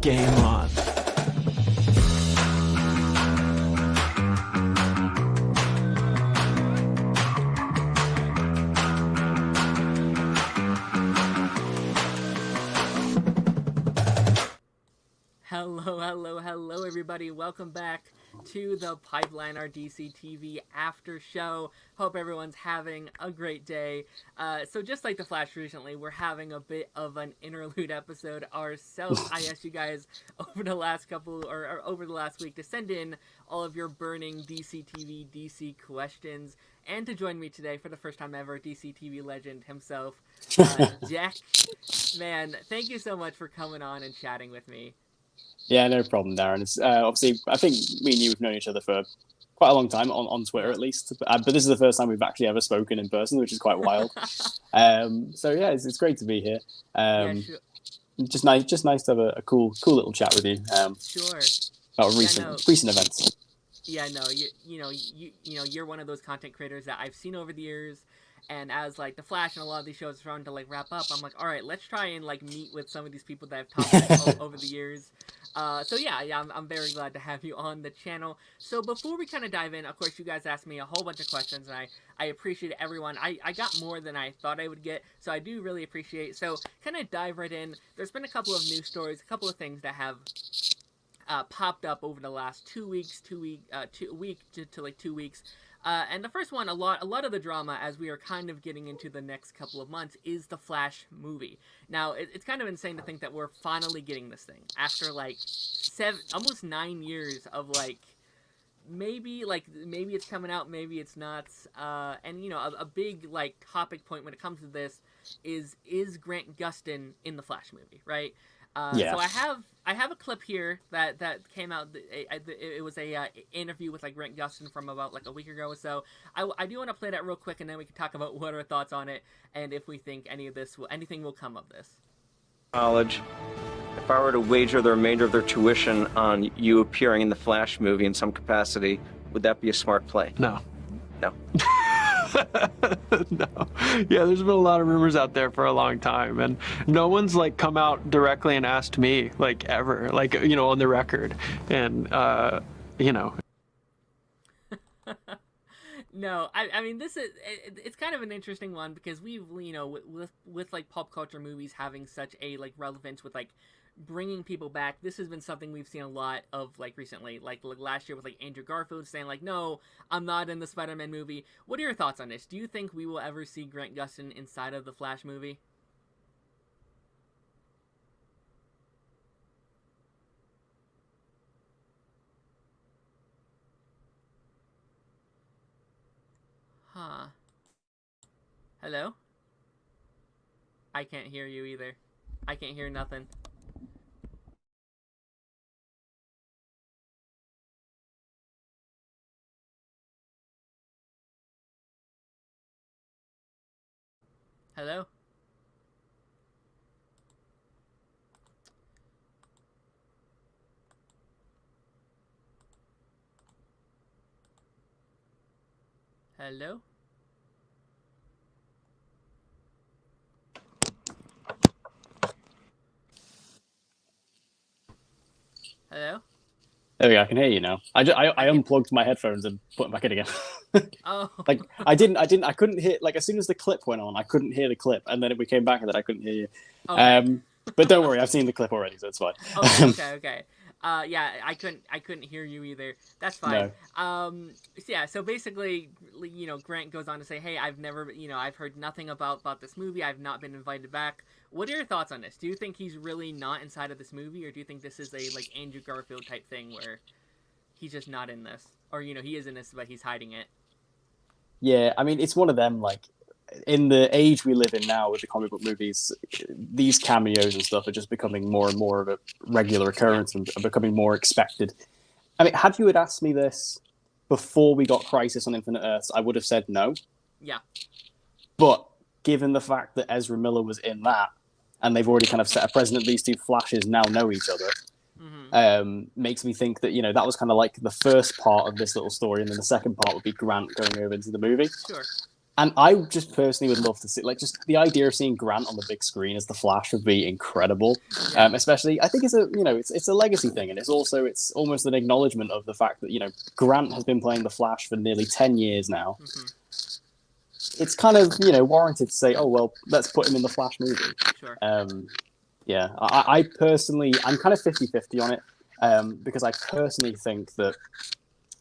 Game on. Hello, everybody. Welcome back to the Pipeline, our DC TV after show. Hope everyone's having a great day. So just like The Flash recently, we're having a bit of an interlude episode ourselves. I asked you guys over the last over the last week to send in all of your burning DC TV, DC questions. And to join me today for the first time ever, DC TV legend himself, Jack. Man, thank you so much for coming on and chatting with me. Yeah, no problem, Darren. It's obviously, I think me and you have known each other for quite a long time, on Twitter at least. But this is the first time we've actually ever spoken in person, which is quite wild. So yeah, it's great to be here. Yeah, sure. Just nice to have a cool little chat with you. Sure. About recent events. Yeah, no, you're one of those content creators that I've seen over the years. And as like The Flash and a lot of these shows are starting to like wrap up, I'm like, all right, let's try and like meet with some of these people that I've talked to over the years. So yeah, I'm very glad to have you on the channel. So before we kind of dive in, of course, you guys asked me a whole bunch of questions, and I appreciate everyone. I got more than I thought I would get, so I do really appreciate. So kind of dive right in. There's been a couple of news stories, a couple of things that have popped up over the last 2 weeks, 2 weeks. And the first one, a lot of the drama as we are kind of getting into the next couple of months is the Flash movie. Now, it's kind of insane to think that we're finally getting this thing after like almost 9 years of like maybe it's coming out, maybe it's not. And a big like topic point when it comes to this is Grant Gustin in the Flash movie, right? Yeah. So I have a clip here that came out. It was a interview with like Grant Gustin from about like a week ago or so. I do want to play that real quick, and then we can talk about what our thoughts on it and if we think anything will come of this. College. If I were to wager the remainder of their tuition on you appearing in the Flash movie in some capacity, would that be a smart play? No. No. No. Yeah, there's been a lot of rumors out there for a long time, and no one's like come out directly and asked me like ever, like on the record, and No, I mean it's kind of an interesting one because we've with like pop culture movies having such a like relevance with like bringing people back. This has been something we've seen a lot of like recently, like last year with like Andrew Garfield saying like, no, I'm not in the Spider-Man movie. What are your thoughts on this? Do you think we will ever see Grant Gustin inside of the Flash movie? Huh. Hello? I can't hear you either. I can't hear nothing. Hello? Hello? Hello? There we go. I can hear you now. I unplugged my headphones and put them back in again. Oh. Like I couldn't hear, like as soon as the clip went on, I couldn't hear the clip, and then we came back and then I couldn't hear you. Okay. But don't worry, I've seen the clip already, so it's fine. Okay. Yeah, I couldn't hear you either. That's fine. No. So basically, Grant goes on to say, hey, I've heard nothing about this movie. I've not been invited back. What are your thoughts on this? Do you think he's really not inside of this movie, or do you think this is a like Andrew Garfield type thing where he's just not in this, or he is in this but he's hiding it? Yeah, I mean, it's one of them, like, in the age we live in now with the comic book movies, these cameos and stuff are just becoming more and more of a regular occurrence and are becoming more expected. I mean, had you had asked me this before we got Crisis on Infinite Earths, I would have said no. Yeah. But given the fact that Ezra Miller was in that, and they've already kind of set a precedent, these two Flashes now know each other, makes me think that, that was kind of like the first part of this little story, and then the second part would be Grant going over into the movie. Sure. And I just personally would love to see, like, just the idea of seeing Grant on the big screen as the Flash would be incredible. Yeah. Especially, I think it's it's a legacy thing, and it's almost an acknowledgement of the fact that Grant has been playing the Flash for nearly 10 years now. It's kind of warranted to say, oh well, let's put him in the Flash movie. Sure. Yeah, I personally, I'm kind of 50-50 on it, because I personally think that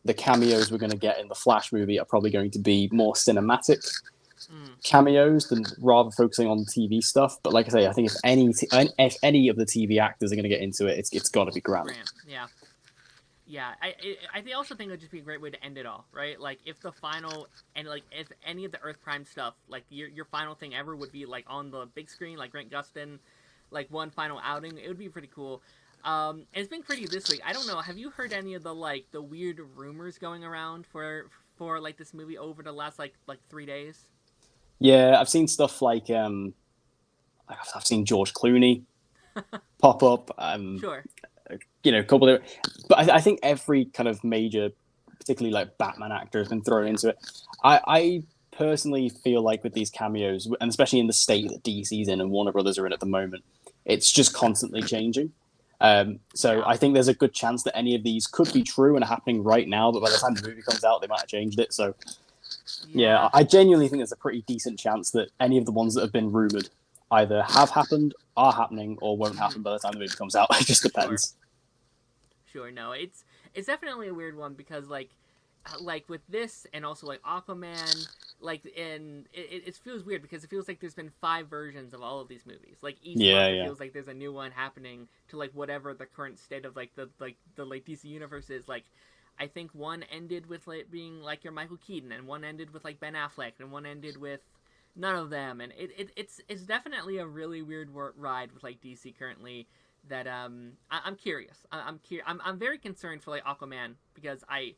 the cameos we're going to get in the Flash movie are probably going to be more cinematic cameos than rather focusing on TV stuff. But like I say, I think if any of the TV actors are going to get into it, it's got to be Grant. Yeah. Yeah, I also think it would just be a great way to end it all, right? Like, if the final, and like, if any of the Earth Prime stuff, like, your final thing ever would be, like, on the big screen, like Grant Gustin, like, one final outing, it would be pretty cool. It's been pretty this week. I don't know, have you heard any of the, like, the weird rumors going around for like, this movie over the last, like 3 days? Yeah, I've seen stuff like, I've seen George Clooney pop up. Sure. A couple of, but I think every kind of major, particularly like Batman actor, has been thrown into it. I personally feel like with these cameos, and especially in the state that DC's in and Warner Brothers are in at the moment, it's just constantly changing. So I think there's a good chance that any of these could be true and are happening right now, but by the time the movie comes out, they might have changed it. So yeah, I genuinely think there's a pretty decent chance that any of the ones that have been rumored either have happened, are happening, or won't happen by the time the movie comes out. It just depends. Sure, no, it's definitely a weird one because like with this and also like Aquaman, like it feels weird because it feels like there's been 5 versions of all of these movies. Like each month it feels like there's a new one happening to like whatever the current state of like the DC universe is. Like I think one ended with like being like your Michael Keaton, and one ended with like Ben Affleck, and one ended with none of them, and it's definitely a really weird ride with like DC currently. That I'm curious. I'm very concerned for like Aquaman because I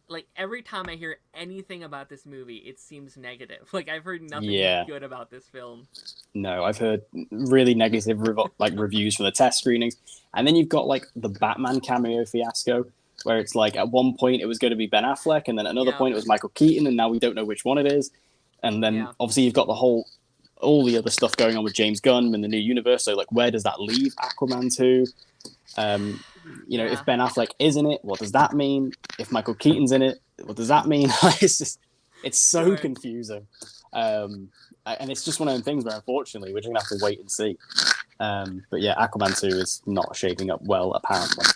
like every time I hear anything about this movie, it seems negative. Like I've heard nothing good about this film. No, I've heard really negative reviews from the test screenings, and then you've got like the Batman cameo fiasco, where it's like at one point it was going to be Ben Affleck, and then at another point it was Michael Keaton, and now we don't know which one it is. And then obviously you've got all the other stuff going on with James Gunn in the new universe. So, like, where does that leave Aquaman 2? If Ben Affleck is in it, what does that mean? If Michael Keaton's in it, what does that mean? It's so confusing. And it's just one of those things where, unfortunately, we're just going to have to wait and see. But yeah, Aquaman 2 is not shaping up well, apparently.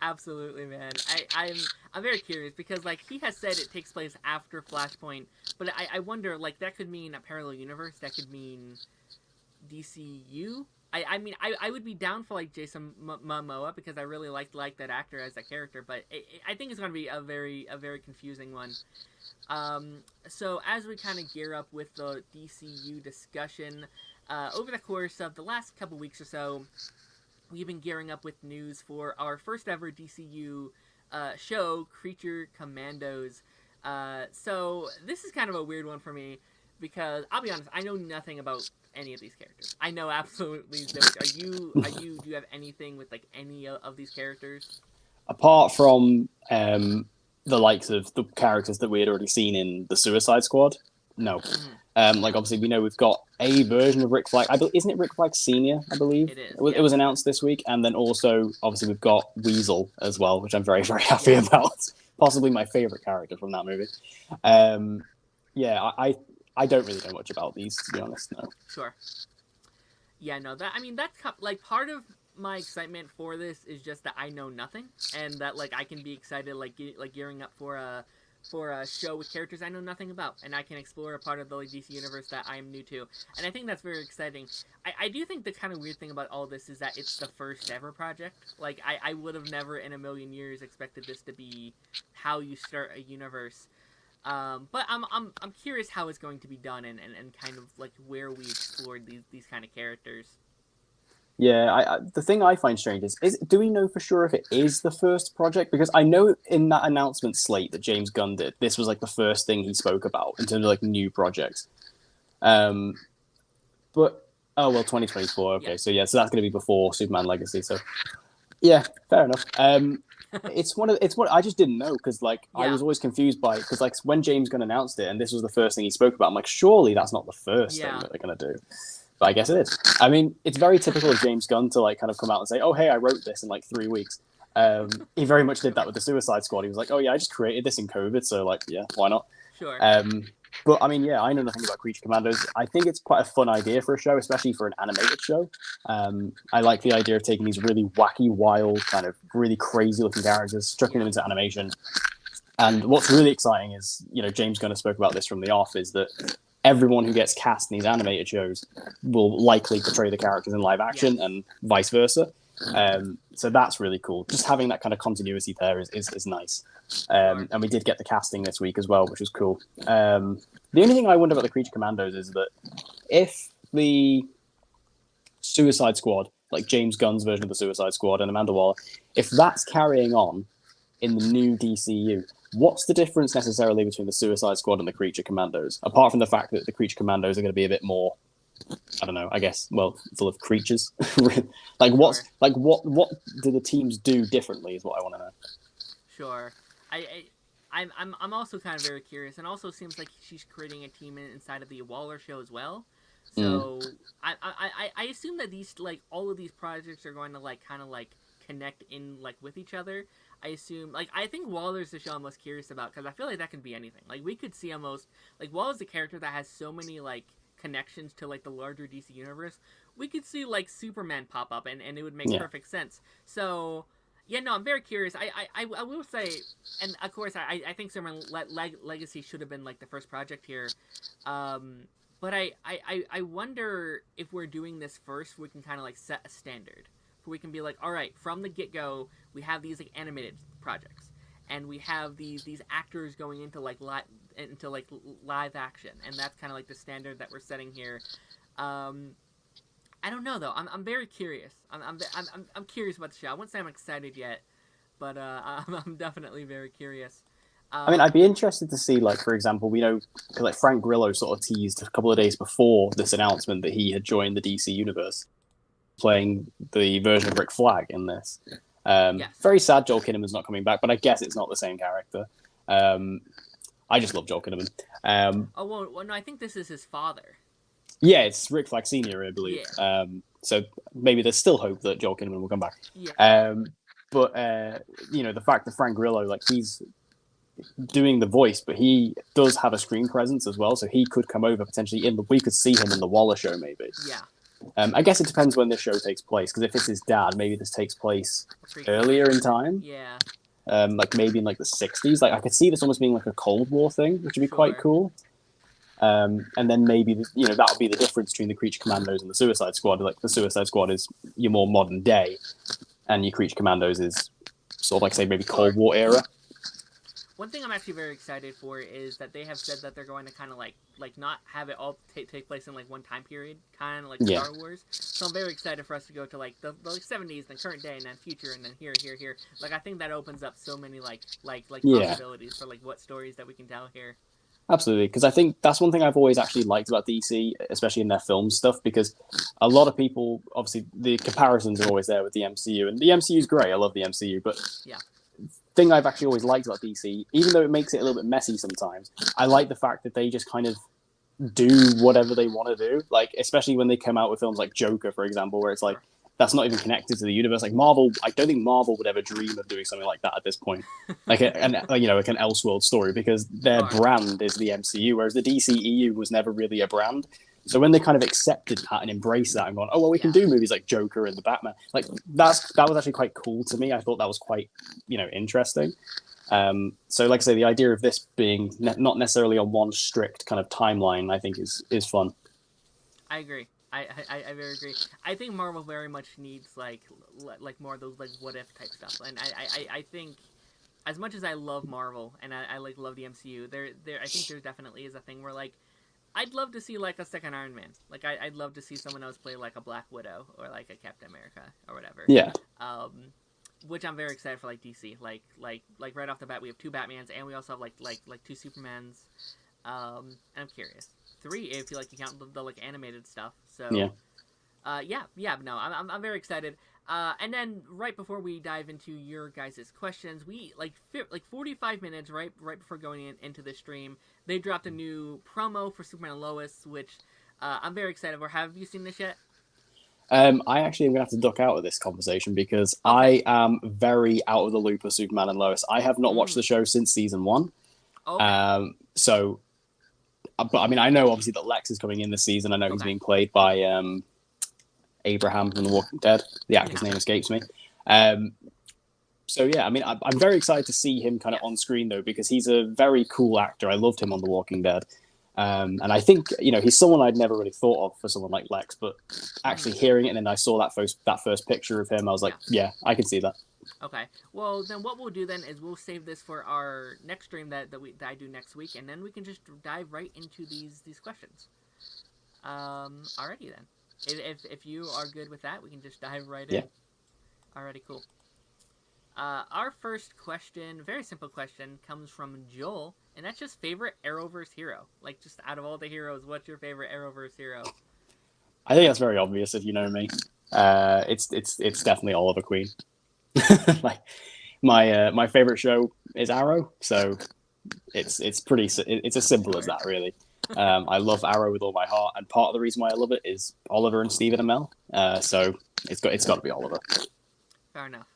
Absolutely, man. I'm very curious because like he has said it takes place after Flashpoint, but I wonder like that could mean a parallel universe. That could mean DCU. I mean I would be down for like Jason Momoa because I really like that actor as that character, but I think it's going to be a very confusing one. So as we kind of gear up with the DCU discussion, over the course of the last couple weeks or so, we've been gearing up with news for our first ever DCU show, Creature Commandos. So this is kind of a weird one for me because I'll be honest, I know nothing about any of these characters. I know absolutely no. Do you have anything with like any of these characters? Apart from the likes of the characters that we had already seen in the Suicide Squad, no. Like obviously we know we've got a version of Rick Flag. Isn't it Rick Flag Senior? I believe it is. It was announced this week, and then also obviously we've got Weasel as well, which I'm very happy about. Possibly my favorite character from that movie. I don't really know much about these, to be honest. No. Sure. Yeah, no. That's like part of my excitement for this is just that I know nothing, and that like I can be excited like gearing up for a show with characters I know nothing about, and I can explore a part of the DC universe that I am new to, and I think that's very exciting. I do think the kind of weird thing about all this is that it's the first ever project. Like I would have never in a million years expected this to be how you start a universe. But I'm curious how it's going to be done and kind of like where we explored these kind of characters. Yeah, the thing I find strange is do we know for sure if it is the first project? Because I know in that announcement slate that James Gunn did, this was like the first thing he spoke about in terms of like new projects. But 2024. Okay, so that's going to be before Superman Legacy. So Yeah, fair enough. It's what I just didn't know because I Yeah. was always confused by because when James Gunn announced it and this was the first thing he spoke about, I'm like, surely that's not the first thing Yeah. that they're gonna do. But I guess it is. I mean, it's very typical of James Gunn to kind of come out and say, "Oh, hey, I wrote this in 3 weeks." He very much did that with the Suicide Squad. He was like, "Oh yeah, I just created this in COVID, so yeah, why not?" Sure. But I mean, yeah, I know nothing about Creature Commandos. I think it's quite a fun idea for a show, especially for an animated show. I like the idea of taking these really wacky, wild, kind of really crazy-looking characters, structuring them into animation. And what's really exciting is, James Gunn spoke about this from the off, is that everyone who gets cast in these animated shows will likely portray the characters in live action and vice versa. So that's really cool. Just having that kind of continuity there is nice. And we did get the casting this week as well, which was cool. The only thing I wonder about the Creature Commandos is that if the Suicide Squad, like James Gunn's version of the Suicide Squad and Amanda Waller, if that's carrying on in the new DCU, what's the difference necessarily between the Suicide Squad and the Creature Commandos? Apart from the fact that the Creature Commandos are going to be a bit more, I don't know, I guess, full of creatures. What do the teams do differently is what I want to know. Sure. I'm also kind of very curious, and also seems like she's creating a team inside of the Waller show as well. So I assume that these all of these projects are going to kind of connect in with each other. I assume I think Waller's the show I'm most curious about because I feel like that can be anything. We could see almost Waller's a character that has so many connections to the larger DC universe. We could see Superman pop up and it would make perfect sense. So yeah, no, I'm very curious. I will say, and of course I think Superman Legacy should have been the first project here. But I wonder if we're doing this first, we can kind of set a standard. We can be all right, from the get-go, we have these animated projects, and we have these actors going into live action, and that's kind of the standard that we're setting here. I don't know though. I'm very curious. I'm curious about the show. I wouldn't say I'm excited yet, but I'm definitely very curious. I mean, I'd be interested to see, for example, we know Frank Grillo sort of teased a couple of days before this announcement that he had joined the DC universe, playing the version of Rick Flag in this. Very sad Joel Kinnaman's not coming back, but I guess it's not the same character. I just love Joel Kinnaman. No, I think this is his father. Yeah, it's Rick Flag Sr., I believe. Yeah. So maybe there's still hope that Joel Kinnaman will come back. Yeah. But the fact that Frank Grillo, he's doing the voice, but he does have a screen presence as well, so he could come over potentially we could see him in the Waller show, maybe. Yeah. I guess it depends when this show takes place, because if it's his dad, maybe this takes place earlier in time. Yeah. Maybe in the 60s. I could see this almost being a Cold War thing, which would be quite cool. And then maybe that would be the difference between the Creature Commandos and the Suicide Squad. The Suicide Squad is your more modern day, and your Creature Commandos is sort of say maybe Cold War era. One thing I'm actually very excited for is that they have said that they're going to kind of not have it all take place in one time period, kind of Star Wars. So I'm very excited for us to go to the 70s, then current day, and then future, and then here. I think that opens up so many possibilities for what stories that we can tell here. Absolutely, because I think that's one thing I've always actually liked about DC, especially in their film stuff, because a lot of people, obviously, the comparisons are always there with the MCU, and the MCU is great. I love the MCU, but thing I've actually always liked about DC, even though it makes it a little bit messy sometimes, I like the fact that they just kind of do whatever they want to do. Especially when they come out with films like Joker, for example, where it's that's not even connected to the universe. Marvel, I don't think Marvel would ever dream of doing something like that at this point. An Elseworld story, because their brand is the MCU, whereas the DCEU was never really a brand. So when they kind of accepted that and embraced that and gone, oh, well, we can do movies like Joker and the Batman, that was actually quite cool to me. I thought that was quite, interesting. So like I say, the idea of this being not necessarily on one strict kind of timeline, I think is fun. I agree. I very agree. I think Marvel very much needs more of those what if type stuff, and I think as much as I love Marvel and I love the MCU, I think there definitely is a thing where I'd love to see a second Iron Man. I'd love to see someone else play a Black Widow or a Captain America or whatever. Yeah. Which I'm very excited for DC. Right off the bat we have 2 Batmans and we also have 2 Supermans. And I'm curious. 3 if you count the animated stuff. So no, I'm very excited. And then right before we dive into your guys' questions, we like 45 minutes right before going into the stream, they dropped a new promo for Superman and Lois, which I'm very excited for. Have you seen this yet? I actually am going to have to duck out of this conversation because I am very out of the loop of Superman and Lois. I have not watched the show since season 1. Okay. But I mean, I know obviously that Lex is coming in this season. I know he's being played by Abraham from The Walking Dead. The actor's name escapes me. So yeah, I mean, I'm very excited to see him kind of on screen though, because he's a very cool actor. I loved him on The Walking Dead. And I think, he's someone I'd never really thought of for someone like Lex, but actually hearing it, and then I saw that first picture of him, I was like, yeah, I can see that. Okay. Well, then what we'll do then is we'll save this for our next stream that I do next week, and then we can just dive right into these questions. Alrighty then. If you are good with that, we can just dive right in. Alrighty, cool. Our first question, very simple question, comes from Joel, and that's just favorite Arrowverse hero. Like, just out of all the heroes, what's your favorite Arrowverse hero? I think that's very obvious if you know me. It's definitely Oliver Queen. Like my favorite show is Arrow, so it's as simple as that, really. I love Arrow with all my heart, and part of the reason why I love it is Oliver and Stephen Amell. So it's got to be Oliver. Fair enough.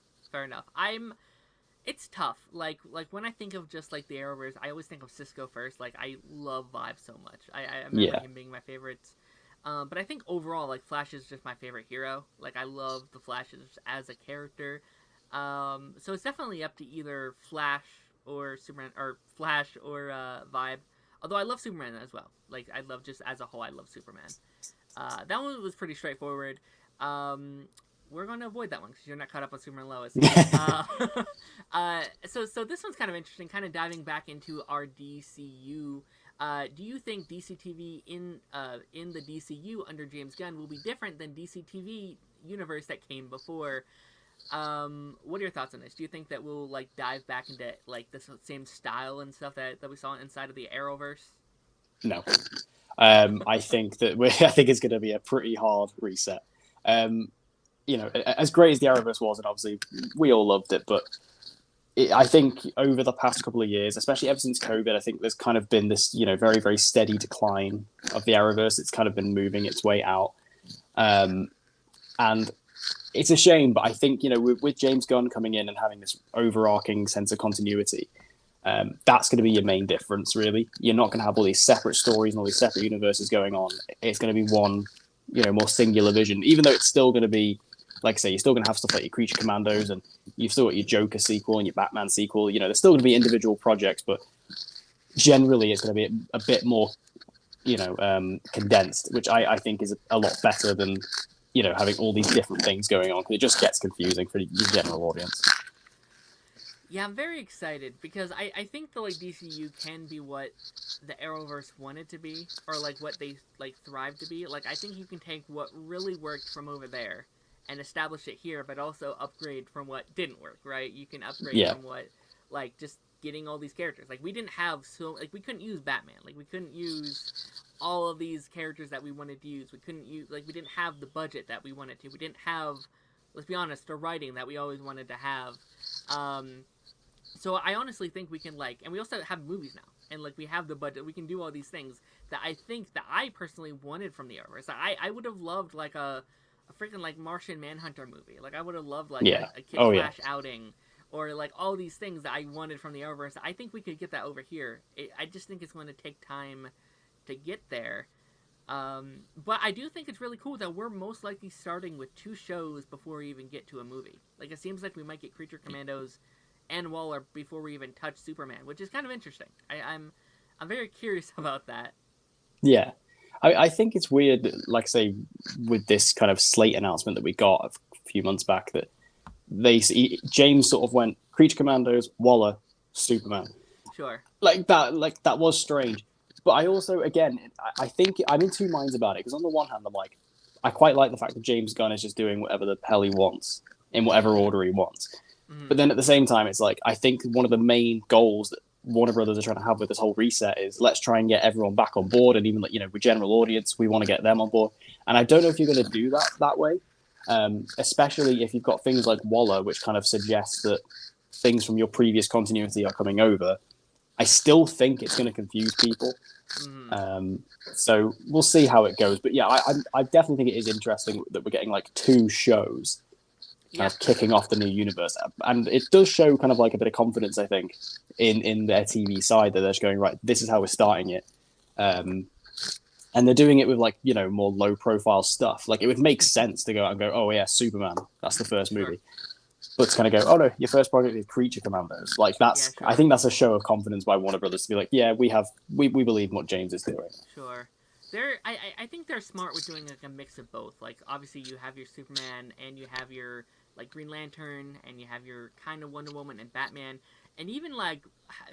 It's tough. Like when I think of just like the Arrowverse, I always think of Cisco first. Like, I love Vibe so much. I remember him being my favorite. But I think overall, like, Flash is just my favorite hero. Like, I love the Flash as a character. So it's definitely up to either Flash or Superman, or Flash or Vibe. Although I love Superman as well. Like, I love, just as a whole, I love Superman. That one was pretty straightforward. We're going to avoid that one because you're not caught up on Superman and Lois. So this one's kind of interesting, kind of diving back into our DCU. Do you think DC TV in the DCU under James Gunn will be different than DC TV universe that came before? What are your thoughts on this? Do you think that we'll like dive back into like the same style and stuff that we saw inside of the Arrowverse? No. I think it's going to be a pretty hard reset. As great as the Arrowverse was, and obviously we all loved it, but I think over the past couple of years, especially ever since COVID, I think there's kind of been this, very, very steady decline of the Arrowverse. It's kind of been moving its way out. And it's a shame, but I think, with James Gunn coming in and having this overarching sense of continuity, that's going to be your main difference, really. You're not going to have all these separate stories and all these separate universes going on. It's going to be one, more singular vision, even though it's still going to be, like I say, you're still going to have stuff like your Creature Commandos, and you've still got your Joker sequel and your Batman sequel. There's still going to be individual projects, but generally it's going to be a bit more, condensed, which I think is a lot better than, having all these different things going on, because it just gets confusing for the general audience. Yeah, I'm very excited because I think the DCU can be what the Arrowverse wanted to be, or like what they thrive to be. Like, I think you can take what really worked from over there and establish it here, but also upgrade from what didn't work, right? You can upgrade from what, just getting all these characters. Like, we didn't have we couldn't use Batman. Like, we couldn't use all of these characters that we wanted to use. We couldn't use, we didn't have the budget that we wanted to. We didn't have, let's be honest, the writing that we always wanted to have. So I honestly think we can, and we also have movies now. And, we have the budget. We can do all these things that I think that I personally wanted from the Arrowverse. I would have loved, a freaking Martian Manhunter movie. I would have loved a Kid Flash outing, or all these things that I wanted from the Arrowverse. I think we could get that over here. I just think it's going to take time to get there. But I do think it's really cool that we're most likely starting with 2 shows before we even get to a movie. It seems like we might get Creature Commandos and Waller before we even touch Superman, which is kind of interesting. I'm very curious about that. Yeah. I think it's weird, say, with this kind of slate announcement that we got a few months back, that James sort of went Creature Commandos, Waller, Superman. Sure. That was strange. But I also, again, I think I'm in two minds about it, because on the one hand, I quite like the fact that James Gunn is just doing whatever the hell he wants, in whatever order he wants. Mm. But then at the same time, it's I think one of the main goals that Warner Brothers are trying to have with this whole reset is, let's try and get everyone back on board, and even with general audience, we want to get them on board. And I don't know if you're going to do that way. especially if you've got things like Waller, which kind of suggests that things from your previous continuity are coming over. I still think it's going to confuse people. So we'll see how it goes. But yeah, I definitely think it is interesting that we're getting like 2 shows kind of kicking off the new universe. And it does show kind of like a bit of confidence, I think, in their TV side, that they're just going, right, this is how we're starting it. And they're doing it with like, you know, more low profile stuff. Like it would make sense to go out and go, oh yeah, Superman, that's the first movie. But to kind of go, oh no, your first project is Creature Commandos. Like that's, I think that's a show of confidence by Warner Brothers to be like, yeah, we believe in what James is doing. Sure. I think they're smart with doing like a mix of both. Like obviously you have your Superman and you have your like Green Lantern and you have your kind of Wonder Woman and Batman, and even like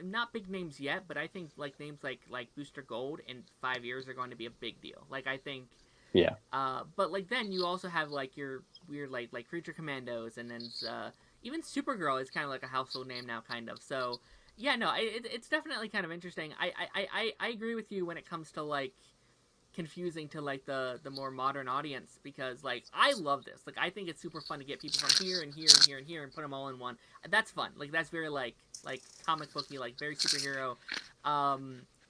not big names yet, but I think like names like Booster Gold in 5 years are going to be a big deal. Like I think. Yeah. But like then you also have like your weird like Creature Commandos, and then even Supergirl is kind of like a household name now, kind of. So yeah, no, it's definitely kind of interesting. I agree with you when it comes to like confusing to like the more modern audience, because like I love this. Like I think it's super fun to get people from here and here and here and here and put them all in one. That's fun. Like that's very like comic booky, like very superhero.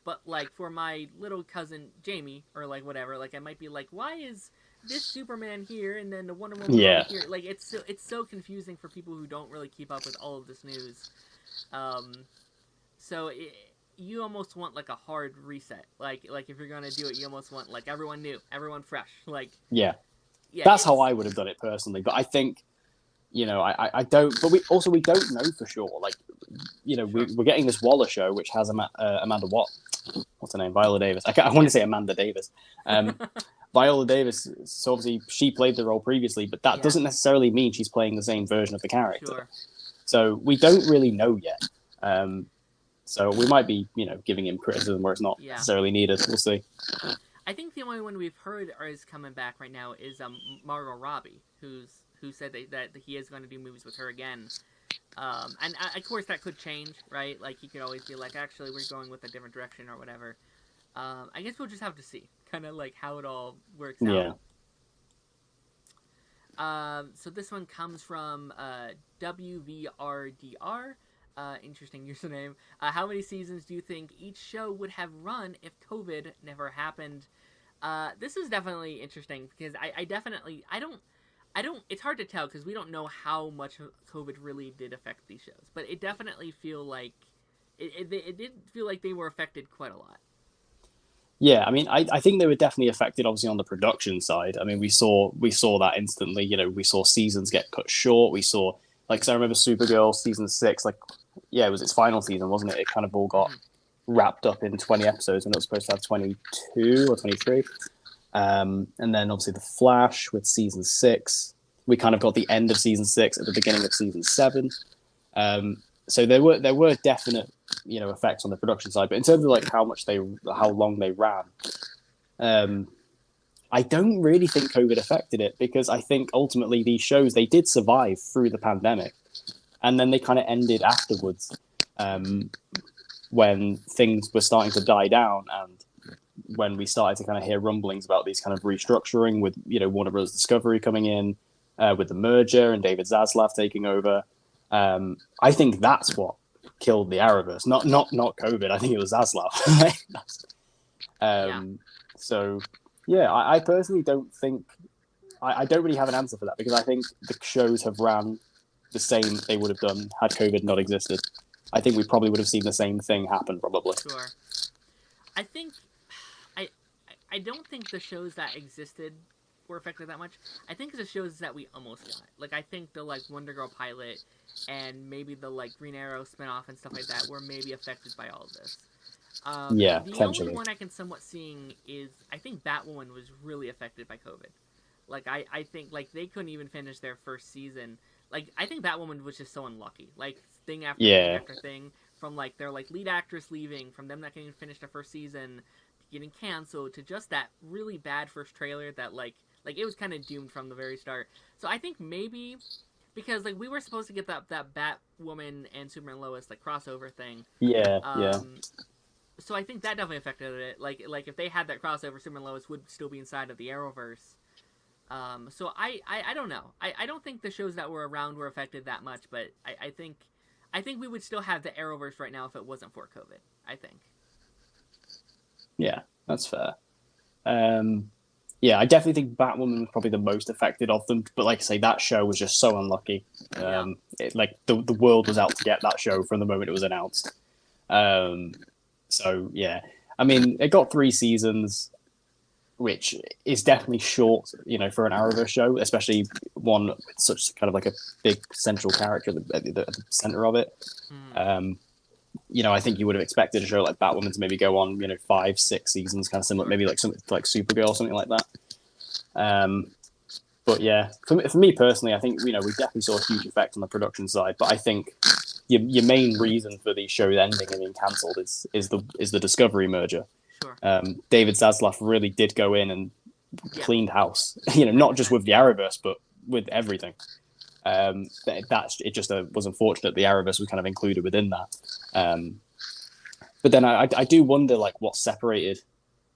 But like for my little cousin Jamie or like whatever, like I might be like, why is this Superman here and then the Wonder Woman over here? Like it's so confusing for people who don't really keep up with all of this news. So you almost want like a hard reset. Like if you're gonna do it, you almost want like everyone new, everyone fresh. Like yeah, that's how I would have done it personally. But I think, you know, I don't. But we don't know for sure. Like, you know, we're getting this Waller show, which has Amanda what's her name? Viola Davis. I want to say Amanda Davis. Viola Davis. So obviously she played the role previously, but that doesn't necessarily mean she's playing the same version of the character. Sure. So we don't really know yet. So we might be, you know, giving him criticism where it's not necessarily needed. We'll see. I think the only one we've heard is coming back right now is Margot Robbie, who said that he is going to do movies with her again. And of course that could change, right? Like he could always be like, actually, we're going with a different direction or whatever. I guess we'll just have to see, kind of like how it all works out. Yeah. So this one comes from WVRDR. Interesting username. How many seasons do you think each show would have run if COVID never happened? This is definitely interesting because I don't. It's hard to tell because we don't know how much COVID really did affect these shows, but it definitely feel like it did feel like they were affected quite a lot. Yeah, I mean, I think they were definitely affected, obviously, on the production side. I mean, we saw that instantly. You know, we saw seasons get cut short. We saw, like, because I remember Supergirl season 6, like, yeah, it was its final season, wasn't it? It kind of all got wrapped up in 20 episodes when it was supposed to have 22 or 23. And then obviously The Flash with season 6. We kind of got the end of season 6 at the beginning of season 7. So there were definite, you know, effects on the production side. But in terms of like how long they ran, I don't really think COVID affected it, because I think ultimately these shows, they did survive through the pandemic, and then they kind of ended afterwards when things were starting to die down, and when we started to kind of hear rumblings about these kind of restructuring with, you know, Warner Bros. Discovery coming in with the merger and David Zaslav taking over. I think that's what killed the Arrowverse, not COVID. I think it was Zaslav. So yeah, I personally don't think I don't really have an answer for that, because I think the shows have ran the same they would have done had COVID not existed. I think we probably would have seen the same thing happen, probably. Sure. I think I don't think the shows that existed were affected that much. I think the shows that we almost got, like, I think the like Wonder Girl pilot and maybe the like Green Arrow spinoff and stuff like that were maybe affected by all of this. The only one I can somewhat seeing is, I think Batwoman was really affected by COVID. Like I think like they couldn't even finish their first season. Like I think Batwoman was just so unlucky. Like thing after thing after thing, from like their like lead actress leaving, from them not getting to finish their first season, getting canceled, to just that really bad first trailer that like it was kind of doomed from the very start. So I think maybe because like we were supposed to get that Batwoman and Superman Lois like crossover thing. So I think that definitely affected it. Like if they had that crossover, Superman Lois would still be inside of the Arrowverse. So I don't know. I don't think the shows that were around were affected that much, but I think we would still have the Arrowverse right now if it wasn't for COVID. I think. Yeah, that's fair. Yeah, I definitely think Batwoman was probably the most affected of them. But like I say, that show was just so unlucky. Like the world was out to get that show from the moment it was announced. So yeah, I mean, it got 3 seasons, which is definitely short, for an Arrowverse show, especially one with such kind of like a big central character at the center of it. I think you would have expected a show like Batwoman to maybe go on, 5, 6 seasons, kind of similar, maybe like something like Supergirl or something like that. But yeah, for me personally, I think we definitely saw a huge effect on the production side. But I think your main reason for these shows ending and being cancelled is the Discovery merger. Sure. David Zaslav really did go in and cleaned house. Not just with the Arrowverse, but with everything. It just was unfortunate the Arrowverse was kind of included within that. But then I do wonder like what separated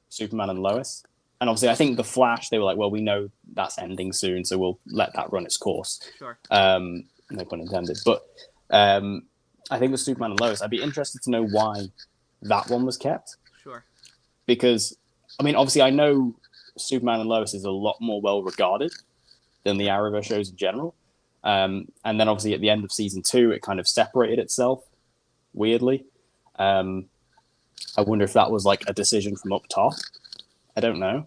Superman and Lois. And obviously I think the Flash, they were like, well, we know that's ending soon, so we'll let that run its course. Sure. No pun intended. But I think with Superman and Lois, I'd be interested to know why that one was kept. Sure. Because, I mean, obviously I know Superman and Lois is a lot more well regarded than the Arrowverse shows in general. And then obviously at the end of season 2, it kind of separated itself weirdly. I wonder if that was like a decision from up top. I don't know.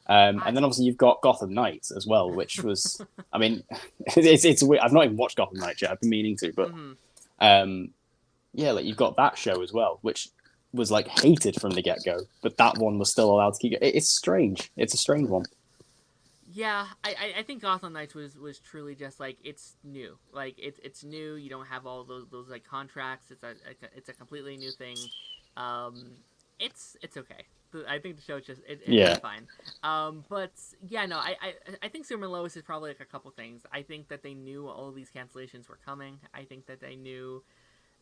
And then obviously you've got Gotham Knights as well, which was, I mean, it's weird. I've not even watched Gotham Knights yet. I've been meaning to, but yeah, like you've got that show as well, which was like hated from the get-go, but that one was still allowed to keep it. It's strange. It's a strange one. Yeah, I think Gotham Knights was truly just like it's new. Like it's new. You don't have all those like contracts. It's a completely new thing. It's okay. I think the show it's fine. But yeah, no, I think Superman and Lois is probably like a couple things. I think that they knew all these cancellations were coming. I think that they knew.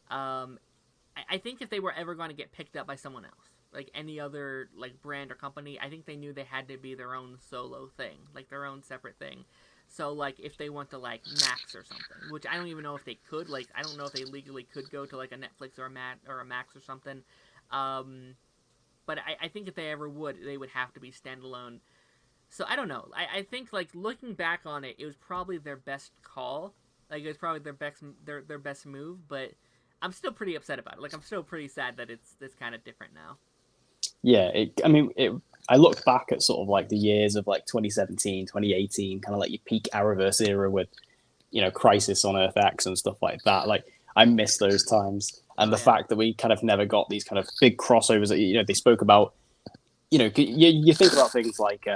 I think if they were ever going to get picked up by someone else, like any other like brand or company, I think they knew they had to be their own solo thing, like their own separate thing. So like if they went to like Max or something, which I don't even know if they could. Like I don't know if they legally could go to like a Netflix or a Max or something. But I think if they ever would, they would have to be standalone. So I don't know. I think like looking back on it, it was probably their best call. Like it was probably their best move. But I'm still pretty upset about it. Like I'm still pretty sad that it's kind of different now. Yeah, I look back at sort of like the years of like 2017, 2018, kind of like your peak Arrowverse era with, Crisis on Earth X and stuff like that. Like I miss those times. And the fact that we kind of never got these kind of big crossovers that, they spoke about, you think about things like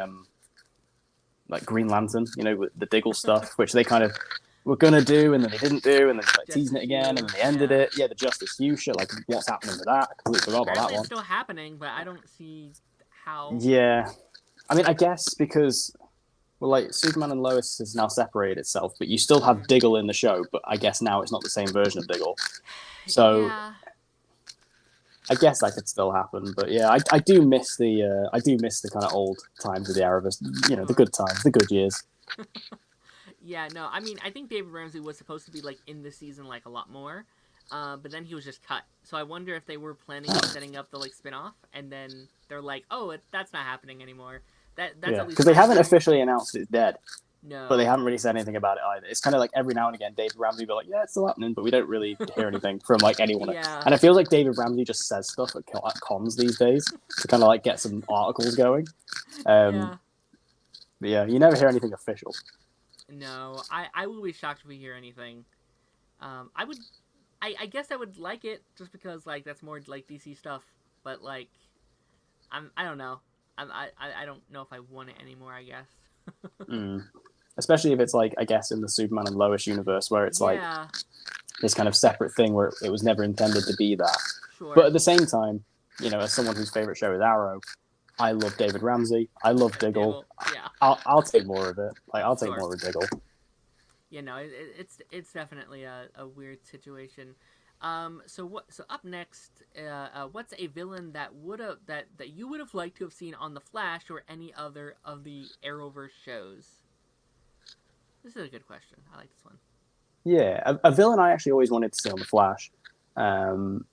Green Lantern, with the Diggle stuff, which they kind of were going to do and then they didn't do and then they like teasing it again and then they ended it. Yeah, the Justice Hugh shit, like what's happening with that? I completely forgot about that one. It's still happening, but I don't see how. Yeah. I mean, I guess because, well, like Superman and Lois has now separated itself, but you still have Diggle in the show, but I guess now it's not the same version of Diggle. So yeah. I guess that could still happen, but yeah, I do miss the kind of old times of the Arrowverse, the good times, the good years. Yeah, no, I mean, I think David Ramsey was supposed to be like in this season like a lot more, but then he was just cut. So I wonder if they were planning on setting up the like spin-off, and then they're like, oh, that's not happening anymore. That's because they haven't officially announced it's dead. No. But they haven't really said anything about it either. It's kind of like every now and again, David Ramsey will be like, yeah, it's still happening, but we don't really hear anything from like anyone. Yeah. And it feels like David Ramsey just says stuff at cons these days to kind of like get some articles going. But yeah, you never hear anything official. No, I will be shocked if we hear anything. I guess I would like it just because like that's more like DC stuff, but like I don't know. I don't know if I want it anymore, I guess. Especially if it's like, I guess, in the Superman and Lois universe where it's like this kind of separate thing where it was never intended to be that. Sure. But at the same time, as someone whose favorite show is Arrow, I love David Ramsey. I love Diggle. Yeah. I'll take more of it. Like I'll take more of Diggle. It's definitely a weird situation. So up next, what's a villain that you would have liked to have seen on The Flash or any other of the Arrowverse shows? This is a good question. I like this one. Yeah, a villain I actually always wanted to see on the Flash, and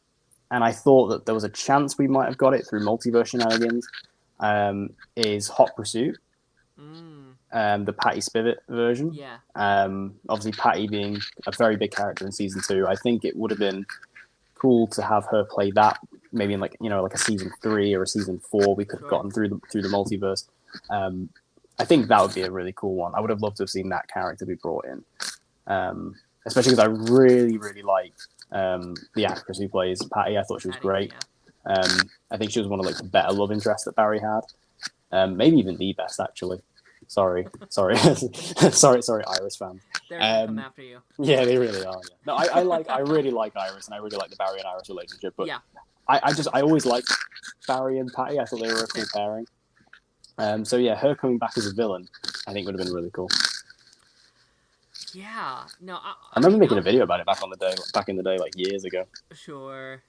I thought that there was a chance we might have got it through multiverse shenanigans. Is Hot Pursuit, the Patty Spivot version. Yeah. Obviously, Patty being a very big character in season 2, I think it would have been cool to have her play that. Maybe in like a season 3 or a season 4, we could have gotten through the multiverse. I think that would be a really cool one. I would have loved to have seen that character be brought in, especially because I really, really liked the actress who plays Patty. I thought she was great. Yeah. I think she was one of like the better love interests that Barry had. Maybe even the best, actually. Sorry, Iris fans. They're gonna come after you. Yeah, they really are. Yeah. No, I really like Iris, and I really like the Barry and Iris relationship. But yeah. I always liked Barry and Patty. I thought they were a cool pairing. So yeah, her coming back as a villain, I think would have been really cool. Yeah. No. I remember making a video about it back in the day, like years ago. Sure.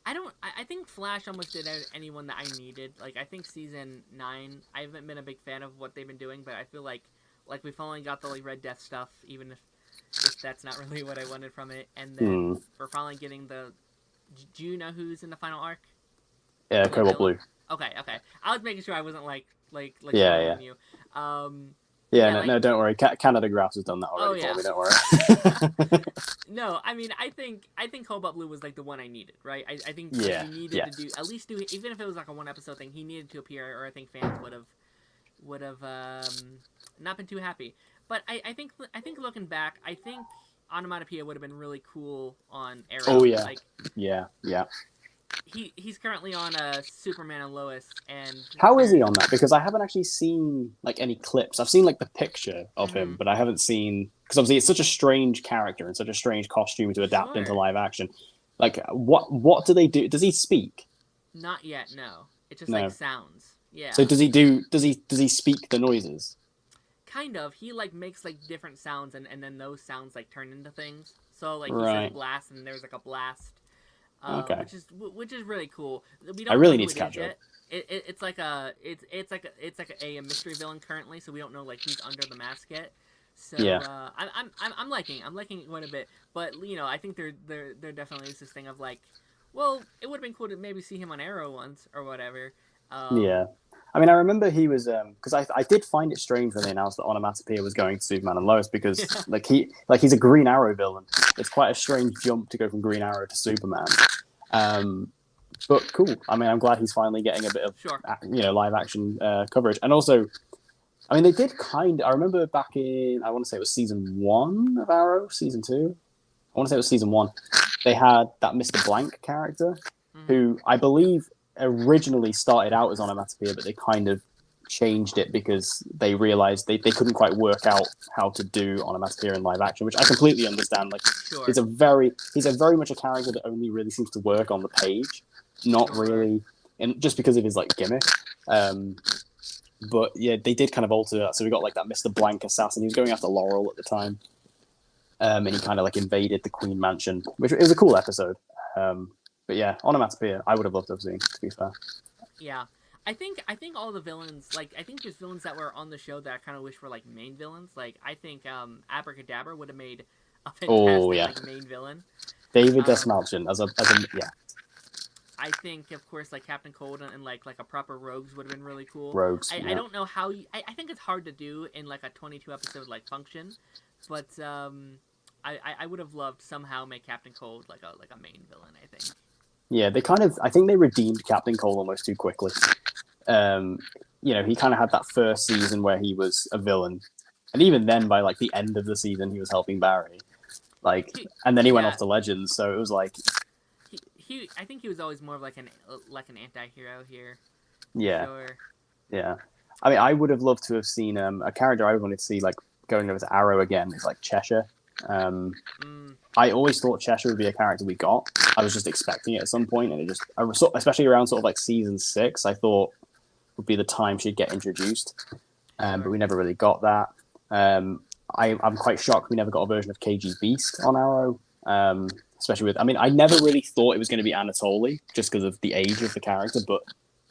I think Flash almost did anyone that I needed. Like, I think season 9, I haven't been a big fan of what they've been doing, but I feel like we finally got the like Red Death stuff, even if that's not really what I wanted from it. And then we're finally getting the. Do you know who's in the final arc? Yeah, Cobalt Blue. Okay. I was making sure I wasn't like yeah. you. No, don't worry. Canada Graphs has done that already for me. Don't worry. No, I mean, I think Cobalt Blue was like the one I needed, right? I think he needed to do at least even if it was like a 1-episode thing, he needed to appear, or I think fans would have not been too happy. But I think looking back, I think Onomatopoeia would have been really cool on Arrow. Oh yeah, like, yeah. He's currently on Superman and Lois, and how is he on that? Because I haven't actually seen like any clips. I've seen like the picture of him, but I haven't seen, because obviously it's such a strange character and such a strange costume to adapt into live action. Like what do they do? Does he speak? Not yet. No, it just like sounds. Yeah. So does he speak the noises? Kind of. He like makes like different sounds, and then those sounds like turn into things. So like he says blast, and there's like a blast. Which is really cool. We don't I really need to catch up. It's like a mystery villain currently, so we don't know like who's under the mask yet. So I'm liking it quite a bit. But I think there definitely is this thing of like, well, it would have been cool to maybe see him on Arrow once or whatever. Yeah. I mean, I remember he was because I did find it strange when they announced that Onomatopoeia was going to Superman and Lois, because he's a Green Arrow villain. It's quite a strange jump to go from Green Arrow to Superman. But cool. I mean, I'm glad he's finally getting a bit of live action coverage. And also, I mean, they did I remember back in, I want to say it was season 1 of Arrow, season 2. I want to say it was season 1. They had that Mr. Blank character, who I believe originally started out as Onomatopoeia, but they kind of changed it because they realized they couldn't quite work out how to do Onomatopoeia in live action, which I completely understand. Like, he's a very much a character that only really seems to work on the page, not really, and just because of his like gimmick. But yeah, they did kind of alter that. So we got like that Mr. Blank assassin. He was going after Laurel at the time, and he kind of like invaded the Queen Mansion, which was a cool episode. But yeah, Onomatopoeia, I would have loved to have seen, to be fair. Yeah. I think all the villains, like, I think there's villains that were on the show that I kind of wish were, like, main villains. Like, I think Abracadabra would have made a fantastic main villain. David Desmalchian as a I think, of course, like, Captain Cold and like a proper Rogues would have been really cool. Rogues, I don't know how I think it's hard to do in, like, a 22-episode, like, function. But, I would have loved somehow make Captain Cold, like a main villain, I think. Yeah, I think they redeemed Captain Cold almost too quickly. He kind of had that first season where he was a villain, and even then, by like the end of the season, he was helping Barry. And then he went off to Legends, so it was like I think he was always more of like an anti-hero here. Yeah, sure. Yeah. I mean, I would have loved to have seen a character I wanted to see like going over to Arrow again. Is like Cheshire. I always thought Cheshire would be a character we got. I was just expecting it at some point, and especially around sort of like season 6, I thought would be the time she'd get introduced. But we never really got that. I'm quite shocked we never got a version of KG Beast on Arrow. Especially with, I mean, I never really thought it was going to be Anatoly just because of the age of the character, but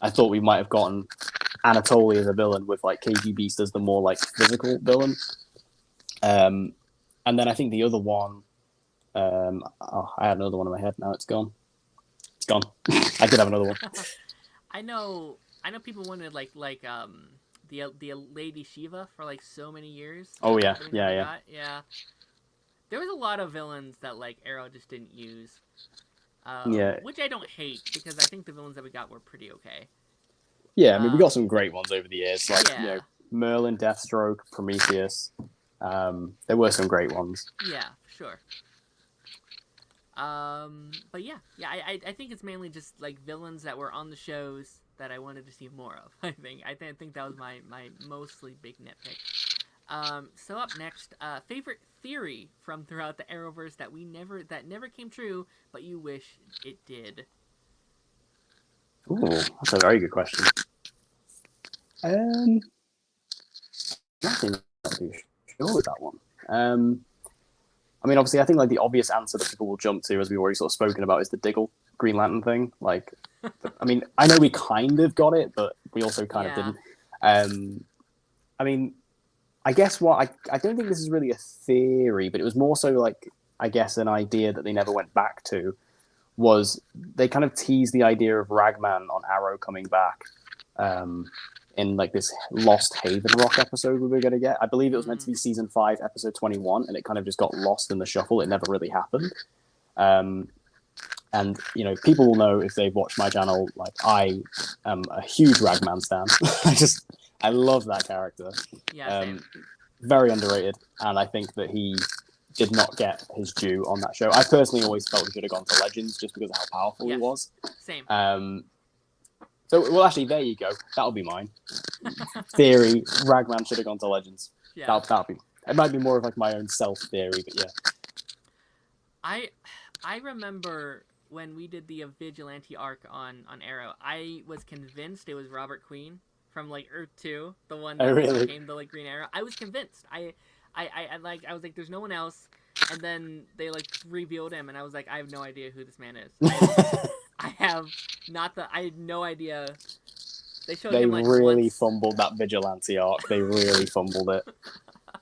I thought we might have gotten Anatoly as a villain with like KG Beast as the more like physical villain. And then I think the other one, I had another one in my head. Now it's gone. It's gone. I did have another one. I know people wanted the Lady Shiva for like so many years. Oh yeah, But they yeah, never yeah. got. Yeah. There was a lot of villains that like Arrow just didn't use. Yeah. Which I don't hate because I think the villains that we got were pretty okay. Yeah, I mean, we got some great ones over the years, like Yeah. Merlin, Deathstroke, Prometheus. There were some great ones. Yeah, sure. But yeah, I think it's mainly just like villains that were on the shows that I wanted to see more of. I think that was my mostly big nitpick. So up next, favorite theory from throughout the Arrowverse that never came true, but you wish it did. Ooh, that's a very good question. I'm not too sure with that one. I mean, obviously, I think like the obvious answer that people will jump to, as we've already sort of spoken about, is the Diggle Green Lantern thing. Like, I mean, I know we kind of got it, but we also kind of didn't. I mean, I guess I don't think this is really a theory, but it was more so like, I guess, an idea that they never went back to, was they kind of teased the idea of Ragman on Arrow coming back in like this Lost Haven Rock episode we were going to get. I believe it was meant to be season 5, episode 21, and it kind of just got lost in the shuffle. It never really happened. And, you know, people will know if they've watched my channel, like, I am a huge Ragman stan. I love that character. Yeah, same. Very underrated, and I think that he did not get his due on that show. I personally always felt he should have gone to Legends just because of how powerful he was. Same. So, well, actually, there you go. That'll be mine. Theory: Ragman should have gone to Legends. Yeah. That'll be. It might be more of like my own self theory, but yeah. I remember when we did the Vigilante arc on Arrow. I was convinced it was Robert Queen from like Earth 2, the one that became the like Green Arrow. I was convinced. I was like, there's no one else, and then they like revealed him, and I was like, I have no idea who this man is. I had no idea. They showed him like really once. Fumbled that Vigilante arc. They really fumbled it.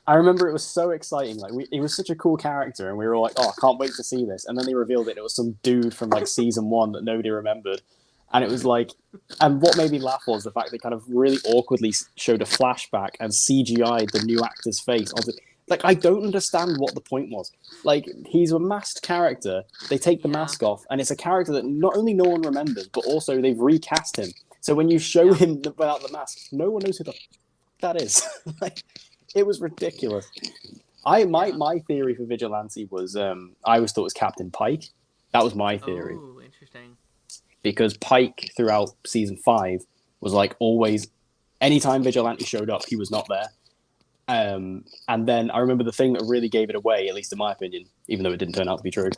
I remember it was so exciting. Like he was such a cool character, and we were all like, "Oh, I can't wait to see this." And then they revealed it. It was some dude from like season 1 that nobody remembered. And it was like, and what made me laugh was the fact they kind of really awkwardly showed a flashback and CGI'd the new actor's face. Like, I don't understand what the point was. Like, he's a masked character. They take the mask off, and it's a character that not only no one remembers, but also they've recast him. So when you show him without the mask, no one knows who the that is. Like, it was ridiculous. My theory for Vigilante was I always thought it was Captain Pike. That was my theory. Oh, interesting. Because Pike throughout season 5 was like always, anytime Vigilante showed up, he was not there. And then I remember the thing that really gave it away, at least in my opinion, even though it didn't turn out to be true,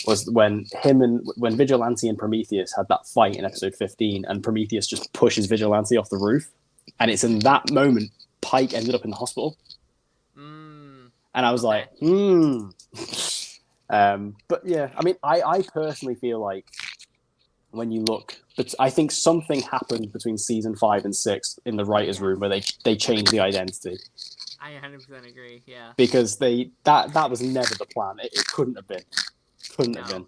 was when Vigilante and Prometheus had that fight in episode 15, and Prometheus just pushes Vigilante off the roof, and it's in that moment Pike ended up in the hospital. And I was like, But yeah, I mean, I personally feel like when you look, but I think something happened between season 5 and 6 in the writers' room where they changed the identity. I 100% agree. Yeah. Because that was never the plan. It couldn't have been. Couldn't have been.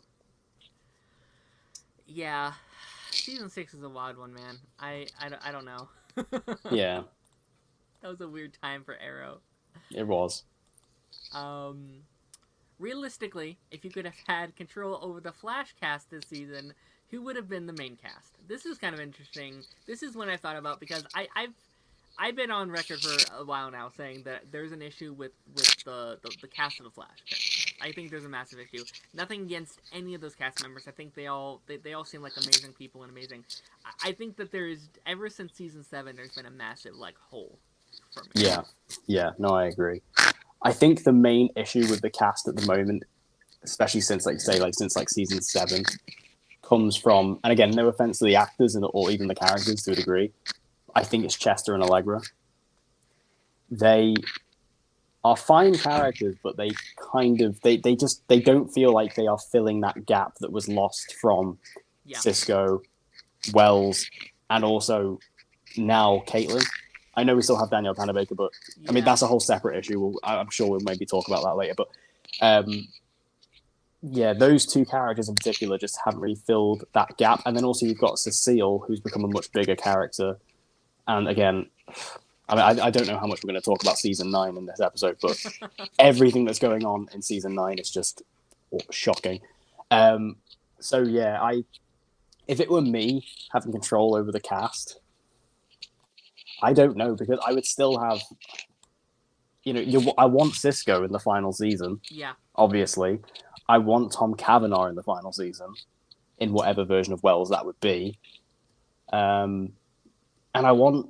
Yeah, season 6 is a wild one, man. I don't know. Yeah. That was a weird time for Arrow. It was. Realistically, if you could have had control over the Flash cast this season, who would have been the main cast? This is kind of interesting. This is one I thought about because I've been on record for a while now saying that there's an issue with the cast of the Flash. I think there's a massive issue. Nothing against any of those cast members. I think they all seem like amazing people and amazing. I think that there is, ever since season 7, there's been a massive like hole for me. Yeah. No, I agree. I think the main issue with the cast at the moment, especially since since season 7, comes from, and again, no offense to the actors or even the characters to a degree, I think it's Chester and Allegra. They are fine characters, but they kind of they don't feel like they are filling that gap that was lost from Cisco, Wells, and also now Caitlin. I know we still have Danielle Panabaker, but I mean Yeah. that's a whole separate issue. I'm sure we'll maybe talk about that later. But yeah, those two characters in particular just haven't really filled that gap. And then also you've got Cecile, who's become a much bigger character. And again, I mean, I don't know how much we're going to talk about season 9 in this episode, but everything that's going on in season 9 is just shocking. So yeah, if it were me having control over the cast, I don't know, because I would still have, I want Cisco in the final season. Yeah. Obviously. I want Tom Cavanaugh in the final season, in whatever version of Wells that would be. And I want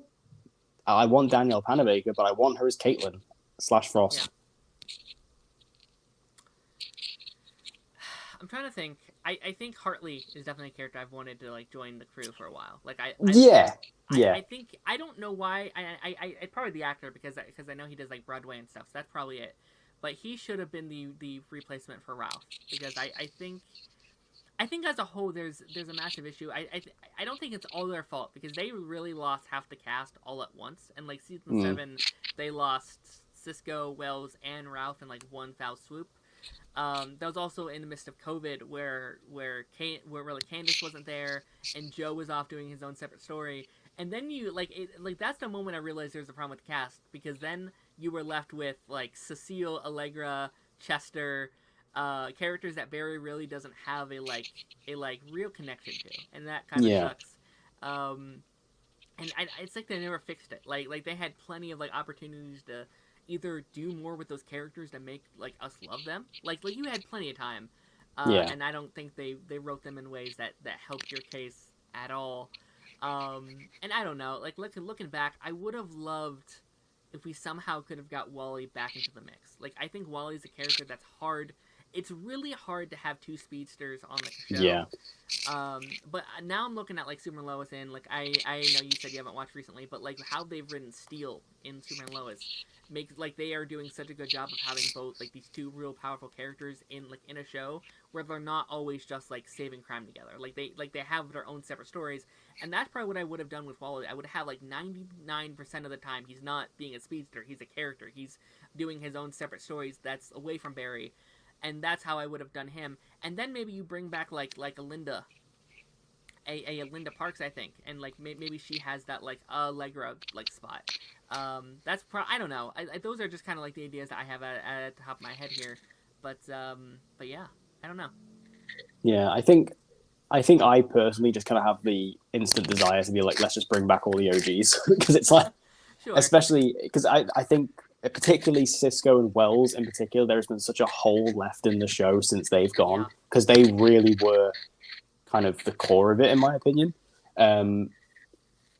Danielle Panabaker, but I want her as Caitlin / Frost. Yeah. I'm trying to think. I think Hartley is definitely a character I've wanted to like join the crew for a while. Like I think I don't know why. I probably the actor because I know he does like Broadway and stuff. So that's probably it. But he should have been the replacement for Ralph, because I think as a whole there's a massive issue. I don't think it's all their fault, because they really lost half the cast all at once, and like season 7 they lost Cisco, Wells, and Ralph in like one foul swoop. That was also in the midst of COVID, where really Candace wasn't there and Joe was off doing his own separate story. And then you that's the moment I realized there's a problem with the cast, because then you were left with like Cecile, Allegra, Chester, characters that Barry really doesn't have a real connection to, and that kind of sucks. And it's like they never fixed it. Like they had plenty of like opportunities to either do more with those characters to make like us love them. Like you had plenty of time, and I don't think they wrote them in ways that helped your case at all. And I don't know, like looking back, I would have loved if we somehow could have got Wally back into the mix. Like I think Wally's a character that's hard. It's really hard to have two speedsters on the show. Yeah. But now I'm looking at like Superman Lois, and like I know you said you haven't watched recently, but like how they've written Steel in Superman Lois makes like they are doing such a good job of having both like these two real powerful characters in a show where they're not always just like saving crime together. Like they have their own separate stories, and that's probably what I would have done with Wally. I would have like 99% of the time he's not being a speedster, he's a character. He's doing his own separate stories that's away from Barry. And that's how I would have done him. And then maybe you bring back like a Linda, a Linda Parks, I think, and like maybe she has that like Allegra like spot. That's I don't know. Those are just kind of like the ideas that I have at the top of my head here. But yeah, I don't know. Yeah, I think I personally just kind of have the instant desire to be like, let's just bring back all the OGs, because it's like, Sure. especially because I think. Particularly Cisco and Wells in particular, there's been such a hole left in the show since they've gone, because they really were kind of the core of it, in my opinion. And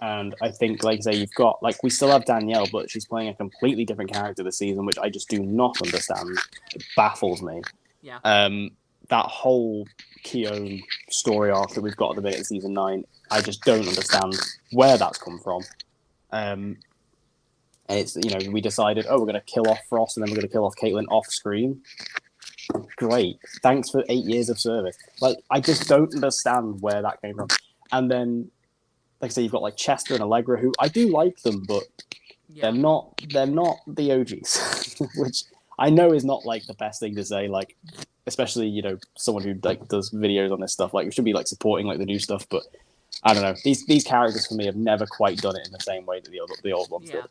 I think, like I say, you've got, like, we still have Danielle, but she's playing a completely different character this season, which I just do not understand. It baffles me. Yeah. That whole Keown story arc that we've got at the minute in season 9, I just don't understand where that's come from. And it's, we decided, we're going to kill off Frost and then we're going to kill off Caitlin off screen. Great. Thanks for 8 years of service. Like, I just don't understand where that came from. And then, like I say, you've got like Chester and Allegra, who I do like them, but they're not the OGs, which I know is not like the best thing to say. Like, especially, someone who like does videos on this stuff, like we should be like supporting like the new stuff, but I don't know. These characters for me have never quite done it in the same way that the old ones did.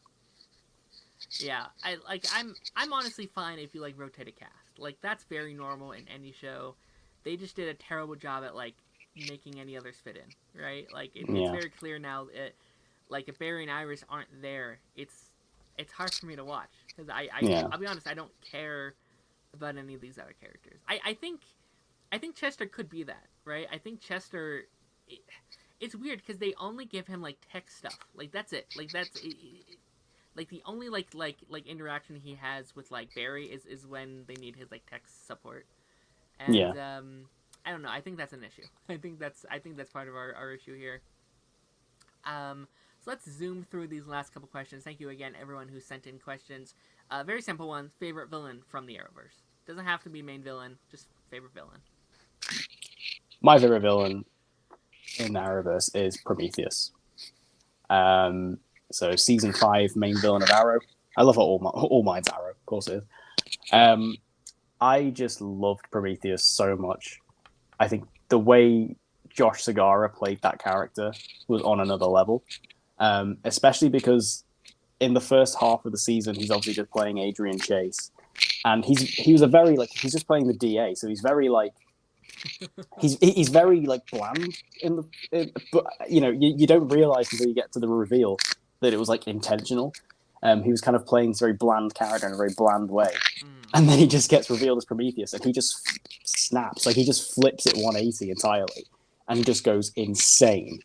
Yeah, I'm honestly fine if you like rotate a cast. Like that's very normal in any show. They just did a terrible job at like making any others fit in, right? Like it's very clear now that like if Barry and Iris aren't there, it's hard for me to watch, because I'll be honest, I don't care about any of these other characters. I think Chester could be that, right? I think Chester. It's weird because they only give him like tech stuff. Like that's it. Like that's. Like the only like interaction he has with like Barry is when they need his like tech support, and I don't know. I think that's an issue. I think that's part of our issue here. So let's zoom through these last couple questions. Thank you again, everyone who sent in questions. Very simple one: favorite villain from the Arrowverse. Doesn't have to be main villain, just favorite villain. My favorite villain in the Arrowverse is Prometheus. So season 5, main villain of Arrow. I love all mine's Arrow, of course it is. I just loved Prometheus so much. I think the way Josh Segarra played that character was on another level, especially because in the first half of the season, he's obviously just playing Adrian Chase, and he's just playing the DA, so he's very like he's very like bland but you don't realize until you get to the reveal that it was like intentional. He was kind of playing this very bland character in a very bland way, and then he just gets revealed as Prometheus, and he just snaps, like he just flips it 180 entirely, and he just goes insane.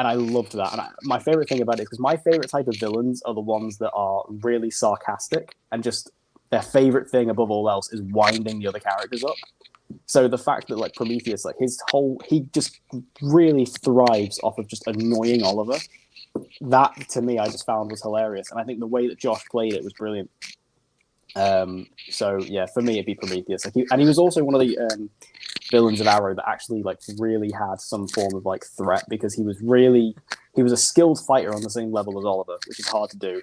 And I loved that. And my favorite thing about it is because my favorite type of villains are the ones that are really sarcastic and just their favorite thing above all else is winding the other characters up. So the fact that like Prometheus, like he just really thrives off of just annoying Oliver. That to me, I just found was hilarious. And I think the way that Josh played it was brilliant. So yeah, for me, it'd be Prometheus. Like he was also one of the villains of Arrow that actually like really had some form of like threat because he was a skilled fighter on the same level as Oliver, which is hard to do.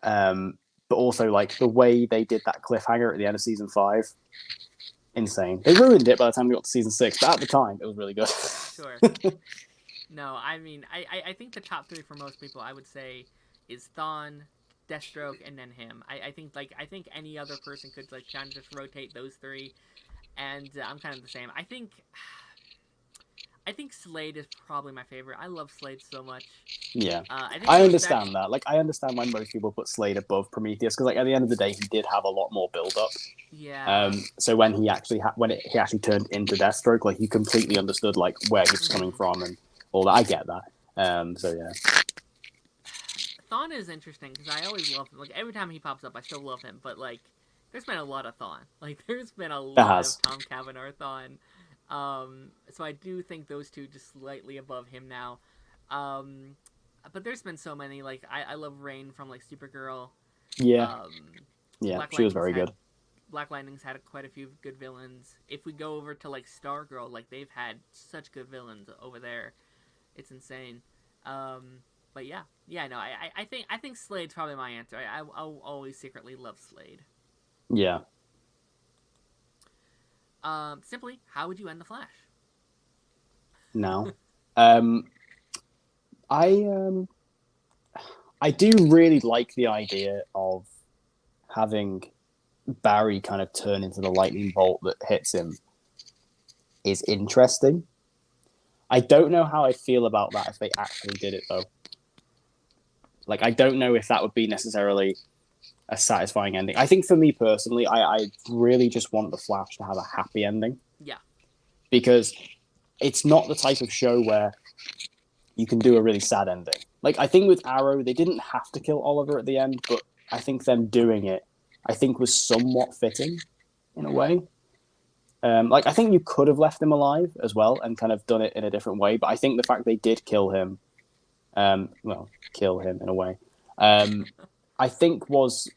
But also like the way they did that cliffhanger at the end of season 5, insane. They ruined it by the time we got to season 6, but at the time it was really good. Sure. No, I mean, I think the top 3 for most people, I would say, is Thawne, Deathstroke, and then him. I think any other person could like kind of just rotate those 3, and I'm kind of the same. I think Slade is probably my favorite. I love Slade so much. Yeah, I understand that. Like, I understand why most people put Slade above Prometheus because, like, at the end of the day, he did have a lot more build-up. Yeah. So when he actually he actually turned into Deathstroke, like, you completely understood like where he was coming from and all that. I get that. So yeah. Thawne is interesting because I always love him. Like every time he pops up, I still love him. But like, there's been a lot of Thawne. Like, there's been a lot of Tom Cavanaugh Thawne. So I do think those two just slightly above him now. But there's been so many. Like, I love Rain from like Supergirl. Yeah. She was very good. Black Lightning's had quite a few good villains. If we go over to like Stargirl, like they've had such good villains over there. It's insane. But yeah, no, I think Slade's probably my answer. I'll always secretly love Slade. Yeah. Simply, how would you end the Flash? No. I do really like the idea of having Barry kind of turn into the lightning bolt that hits him. Is interesting. I don't know how I feel about that if they actually did it though. Like, I don't know if that would be necessarily a satisfying ending. I think for me personally, I really just want the Flash to have a happy ending. Yeah. Because it's not the type of show where you can do a really sad ending. Like, I think with Arrow, they didn't have to kill Oliver at the end, but I think them doing it, I think was somewhat fitting in a way. Like, I think you could have left him alive as well and kind of done it in a different way, but I think the fact they did kill him, kill him in a way, I think was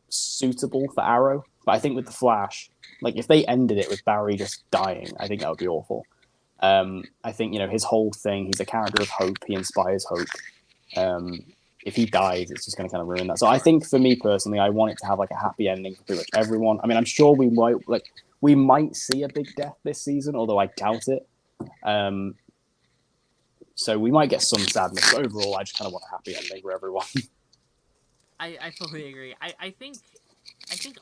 suitable for Arrow. But I think with the Flash, like, if they ended it with Barry just dying, I think that would be awful. I think, his whole thing, he's a character of hope. He inspires hope. If he dies, it's just going to kind of ruin that. So I think for me personally, I want it to have like a happy ending for pretty much everyone. I mean, I'm sure we might see a big death this season, although I doubt it. So we might get some sadness. But overall, I just kind of want a happy ending for everyone. I fully agree. I think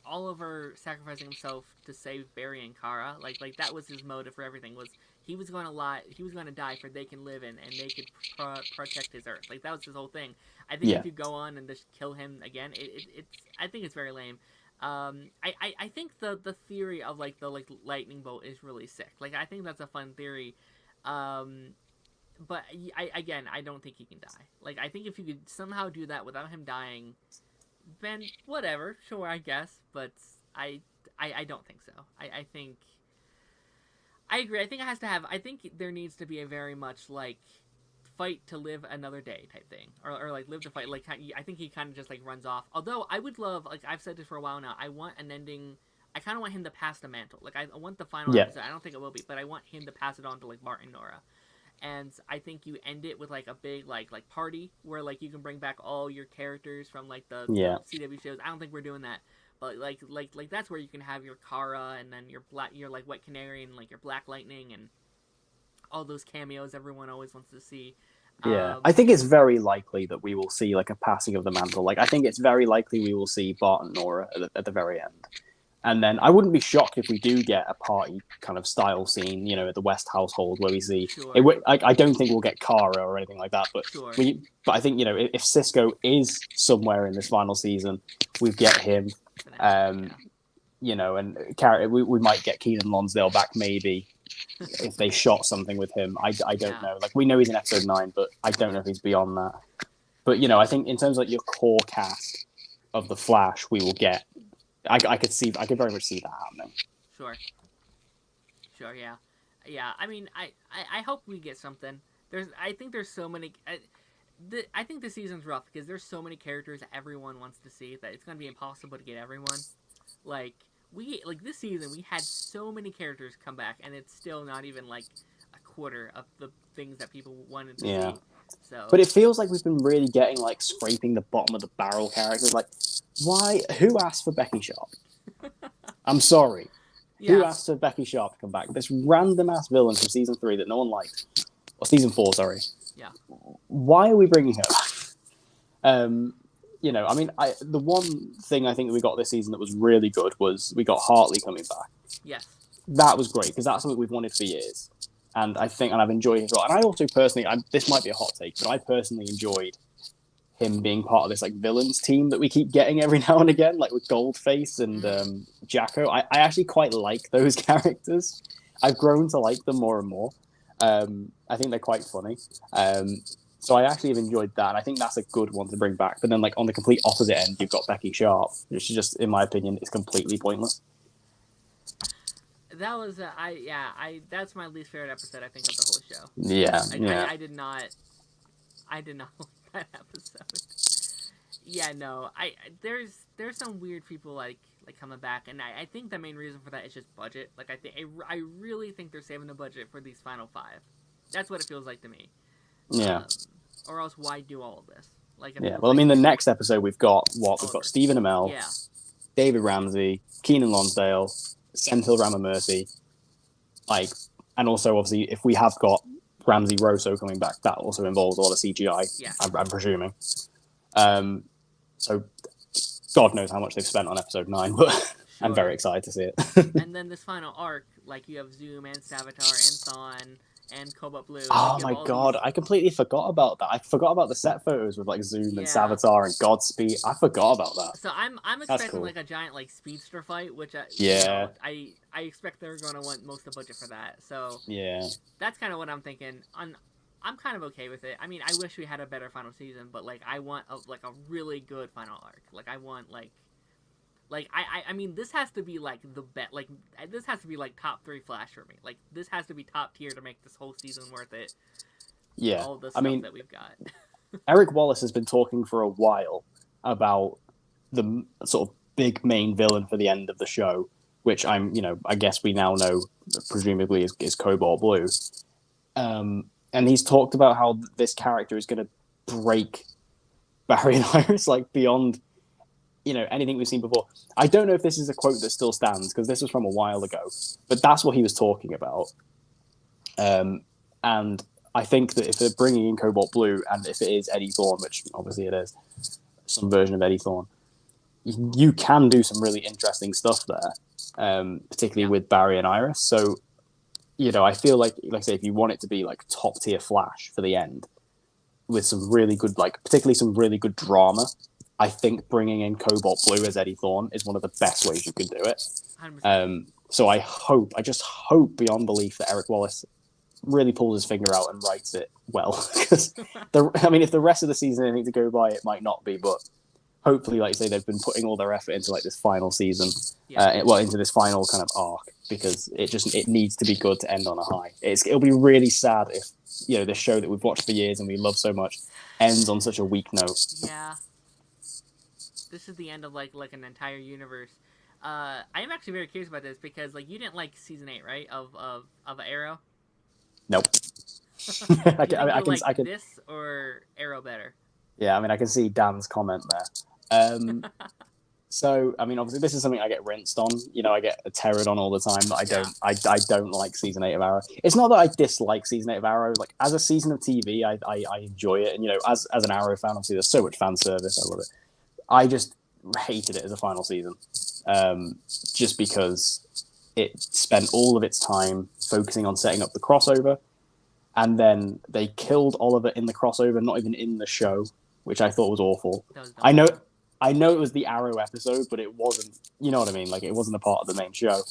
Oliver sacrificing himself to save Barry and Kara, like that was his motive for everything. Was he was going to lie, he was going to die for they can live in and they could protect his Earth. Like, that was his whole thing. I think if you go on and just kill him again, I think it's very lame. I think the theory of like the lightning bolt is really sick. Like, I think that's a fun theory. But I don't think he can die. Like, I think if you could somehow do that without him dying, then whatever, sure, I guess. But I don't think so. I think I agree. I think it has to have. I think there needs to be a very much like fight to live another day type thing, or like live to fight. Like, I think he kind of just like runs off. Although I would love, like I've said this for a while now, I want an ending. I kind of want him to pass the mantle. Like, I want the final episode. I don't think it will be, but I want him to pass it on to like Bart and Nora. and I think you end it with like a big like party where like you can bring back all your characters from like the CW shows. I don't think we're doing that, but like that's where you can have your Kara and then your like White Canary and like your Black Lightning and all those cameos everyone always wants to see. Yeah, I think it's very likely that we will see like a passing of the mantle. Like I think it's very likely we will see Bart and Nora at the very end. And then I wouldn't be shocked if we do get a party kind of style scene, you know, at the West household where we see. Sure. I don't think we'll get Kara or anything like that, but Sure. But I think, you know, if Cisco is somewhere in this final season, we get him. You know, and we might get Keenan Lonsdale back maybe if they shot something with him. I don't know. Like we know he's in episode 9, but I don't know if he's beyond that. But you know, I think in terms of like your core cast of the Flash, we will get. I could very much see that happening. Sure, yeah. I mean, I hope we get something. I think there's so many. I think the season's rough because there's so many characters that everyone wants to see that it's gonna be impossible to get everyone. Like this season, we had so many characters come back, and it's still not even like a quarter of the things that people wanted to see. So, but it feels like we've been really getting like scraping the bottom of the barrel characters. Like, why? Who asked for Becky Sharp? I'm sorry. yeah. Who asked for Becky Sharp to come back? This random ass villain from season 3 that no one liked, or season 4, sorry. Yeah. Why are we bringing her back? You know, I mean, the one thing I think that we got this season that was really good was we got Hartley coming back. Yes. That was great because that's something we've wanted for years. And I've enjoyed it as well. And I also personally, this might be a hot take, but I personally enjoyed him being part of this like villains team that we keep getting every now and again, like with Goldface and Jacko. I actually quite like those characters. I've grown to like them more and more. I think they're quite funny. So I actually have enjoyed that, and I think that's a good one to bring back. But then, like on the complete opposite end, you've got Becky Sharp, which is just, in my opinion, is completely pointless. That was that's my least favorite episode I think of the whole show. Yeah, I did not like that episode. Yeah, no, there's some weird people like coming back, and I think the main reason for that is just budget. Like I really think they're saving the budget for these final 5. That's what it feels like to me. Yeah. Or else why do all of this? Like well, I mean, the next episode we've got Stephen Amell, yeah. David Ramsey, Keenan Lonsdale, Senthil Ramamurthy, like, and also obviously if we have got Ramsey Rosso coming back, that also involves a lot of CGI. Yeah. I'm presuming. So God knows how much they've spent on episode 9, but sure. I'm very excited to see it. And then this final arc, like you have Zoom and Savitar and Thawne and Cobalt Blue. Oh my God, I completely forgot about that. I forgot about the set photos with like Zoom and Savitar and Godspeed. I forgot about that. So I'm expecting like a giant like speedster fight, which I expect they're going to want most of the budget for that. So yeah, that's kind of what I'm thinking. I'm kind of okay with it. I mean, I wish we had a better final season, but like I want a really good final arc. Like I want I mean, this has to be like the bet. Like this has to be like top 3 Flash for me. Like this has to be top tier to make this whole season worth it. Yeah, all the stuff that we've got. Eric Wallace has been talking for a while about the sort of big main villain for the end of the show, which I guess we now know, presumably is Cobalt Blue. And he's talked about how this character is going to break Barry and Iris like beyond. Anything we've seen before. I don't know if this is a quote that still stands because this was from a while ago, but that's what he was talking about. And I think that if they're bringing in Cobalt Blue, and if it is Eddie Thawne, which obviously it is, some version of Eddie Thawne, you can do some really interesting stuff there, particularly with Barry and Iris. So, I feel like I say, if you want it to be like top tier Flash for the end, with some really good, particularly some really good drama, I think bringing in Cobalt Blue as Eddie Thawne is one of the best ways you could do it. So I just hope beyond belief that Eric Wallace really pulls his finger out and writes it well. Because if the rest of the season anything to go by, it might not be. But hopefully, like you say, they've been putting all their effort into this final season, into this final kind of arc, because it needs to be good to end on a high. It'll be really sad if this show that we've watched for years and we love so much ends on such a weak note. Yeah. This is the end of like an entire universe. I am actually very curious about this because you didn't like season 8, right? Of Arrow. Nope. You think you'll like I can, this or Arrow better? yeah, I mean, I can see Dan's comment there. So, I mean, obviously, this is something I get rinsed on. You know, I get terrored on all the time. But I don't like season 8 of Arrow. It's not that I dislike season 8 of Arrow. Like as a season of TV, I enjoy it. And you know, as an Arrow fan, obviously, there's so much fan service. I love it. I just hated it as a final season, just because it spent all of its time focusing on setting up the crossover, and then they killed Oliver in the crossover, not even in the show, which I thought was awful. I know it was the Arrow episode, but it wasn't. You know what I mean? Like it wasn't a part of the main show.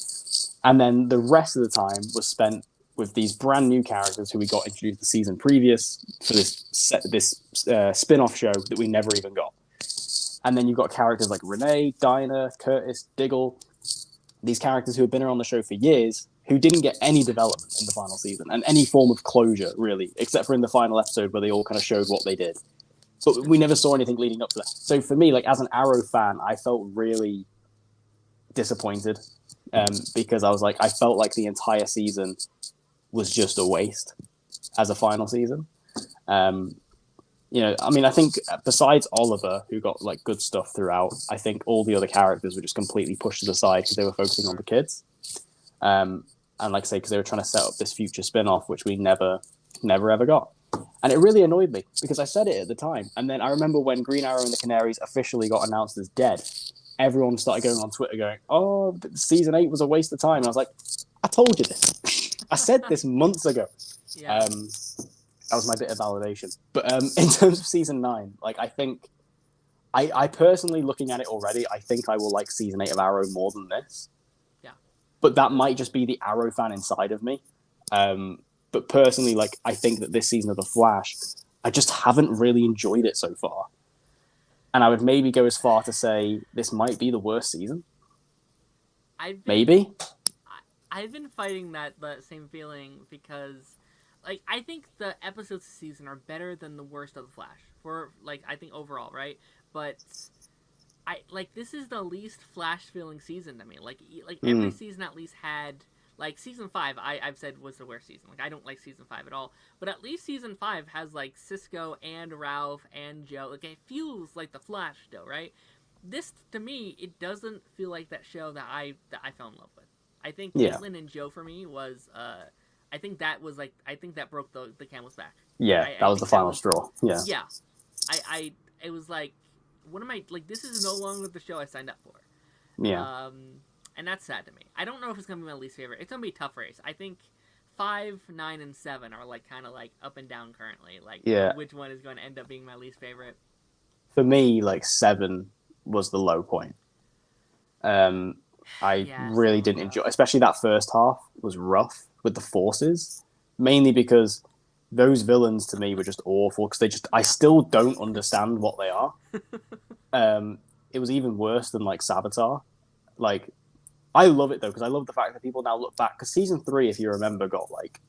And then the rest of the time was spent with these brand new characters who we got introduced the season previous for this spin-off show that we never even got. And then you've got characters like Renee, Dinah, Curtis, Diggle, these characters who have been around the show for years who didn't get any development in the final season and any form of closure, really, except for in the final episode where they all kind of showed what they did. But we never saw anything leading up to that. So for me, like as an Arrow fan, I felt really disappointed because I was like, I felt like the entire season was just a waste as a final season. You know, I mean, I think besides Oliver, who got like good stuff throughout, I think all the other characters were just completely pushed to the side because they were focusing on the kids. And like I say, because they were trying to set up this future spin-off, which we never ever got. And it really annoyed me because I said it at the time. And then I remember when Green Arrow and the Canaries officially got announced as dead, everyone started going on Twitter going, oh, season 8 was a waste of time. And I was like, I told you this. I said this months ago. Yeah. That was my bit of validation. But in terms of season 9, like I think, I personally, looking at it already, I think I will like season 8 of Arrow more than this. Yeah. But that might just be the Arrow fan inside of me. But personally, like I think that this season of The Flash, I just haven't really enjoyed it so far. And I would maybe go as far to say this might be the worst season. I've been fighting that same feeling because, like, I think the episodes this season are better than the worst of The Flash. For, like, I think overall, right? But this is the least Flash-feeling season to me. Like every season at least had... Like, Season 5, I've said was the worst season. Like, I don't like Season 5 at all. But at least Season 5 has, like, Cisco and Ralph and Joe. Like, it feels like The Flash still, right? This, to me, it doesn't feel like that show that I fell in love with. I think Caitlin and Joe, for me, was... I think that broke the camel's back. Yeah, that was the final straw. Yeah. Yeah. It was like, what am I... Like, this is no longer the show I signed up for. Yeah. And that's sad to me. I don't know if it's going to be my least favorite. It's going to be a tough race. I think 5, 9, and 7 are, like, kind of, like, up and down currently. Like, which one is going to end up being my least favorite? For me, like, 7 was the low point. I really didn't enjoy... Especially that first half was rough with the forces. Mainly because those villains, to me, were just awful. Because I still don't understand what they are. It was even worse than, like, Savitar. Like... I love it, though, because I love the fact that people now look back. Because Season 3, if you remember, got, like,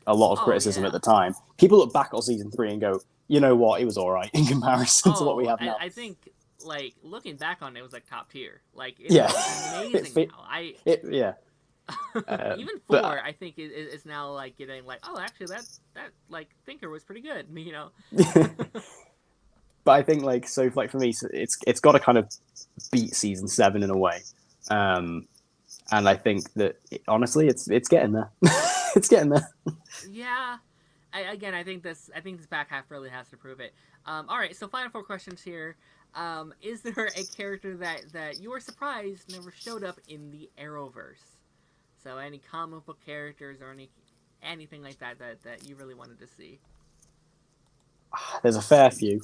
a lot of criticism at the time. People look back on Season 3 and go, you know what, it was all right in comparison to what we have now. I think, like, looking back on it, it was, like, top tier. Like, it's amazing now. Even 4, I think, is now, like, getting, like, oh, actually, that like, Thinker was pretty good, you know? But I think, like, so, like, for me, it's got to kind of beat Season 7 in a way. And I think that honestly, it's getting there. It's getting there. Yeah. I think this back half really has to prove it. All right. So final 4 questions here. Is there a character that you were surprised never showed up in the Arrowverse? So any comic book characters or anything like that you really wanted to see? There's a fair few.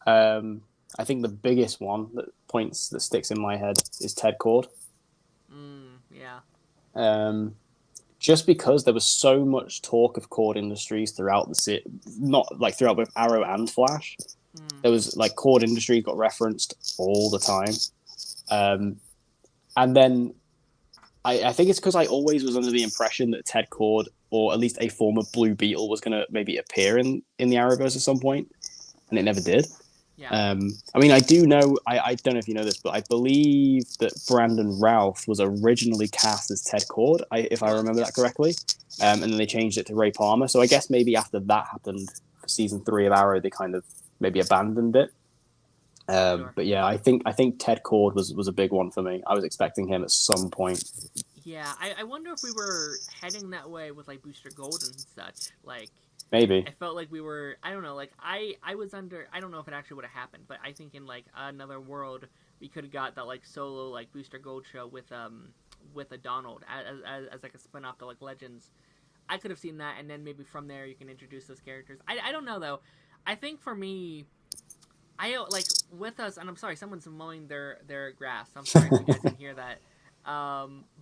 I think the biggest one that sticks in my head is Ted Cord. Yeah. Just because there was so much talk of Cord Industries throughout not like throughout both Arrow and Flash. There was like Cord Industries got referenced all the time. And then I think it's because I always was under the impression that Ted Cord, or at least a form of Blue Beetle, was going to maybe appear in the Arrowverse at some point, and it never did. Yeah. I mean, I do know, I don't know if you know this, but I believe that Brandon Routh was originally cast as Ted Cord, if I remember that correctly. And then they changed it to Ray Palmer. So I guess maybe after that happened for season 3 of Arrow, they kind of maybe abandoned it. Sure. But yeah, I think Ted Cord was a big one for me. I was expecting him at some point. Yeah, I wonder if we were heading that way with like Booster Gold and such. Like, Maybe. I felt like we were. I don't know. Like, I was under. I don't know if it actually would have happened, but I think in like another world we could have got that like solo like Booster Gold show with a Donald as like a spin off to like Legends. I could have seen that, and then maybe from there you can introduce those characters. I don't know though. I think for me, I like with us, and I'm sorry, someone's mowing their grass. I'm sorry if you guys can hear that.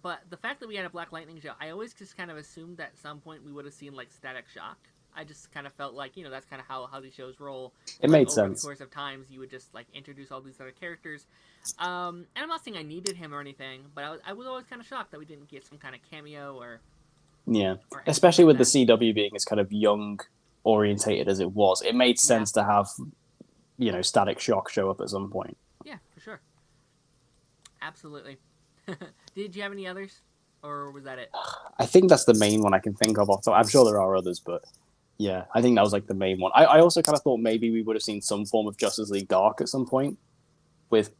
But the fact that we had a Black Lightning show, I always just kind of assumed that at some point we would have seen like Static Shock. I just kind of felt like, you know, that's kind of how these shows roll. It like, made over sense. the course of times, you would just like introduce all these other characters. And I'm not saying I needed him or anything, but I was always kind of shocked that we didn't get some kind of cameo or Yeah, or especially like with the CW being as kind of young orientated as it was, it made sense to have, you know, Static Shock show up at some point. Yeah, for sure. Absolutely. Did you have any others, or was that it? I think that's the main one I can think of. I'm sure there are others, but yeah, I think that was like the main one. I also kind of thought maybe we would have seen some form of Justice League Dark at some point,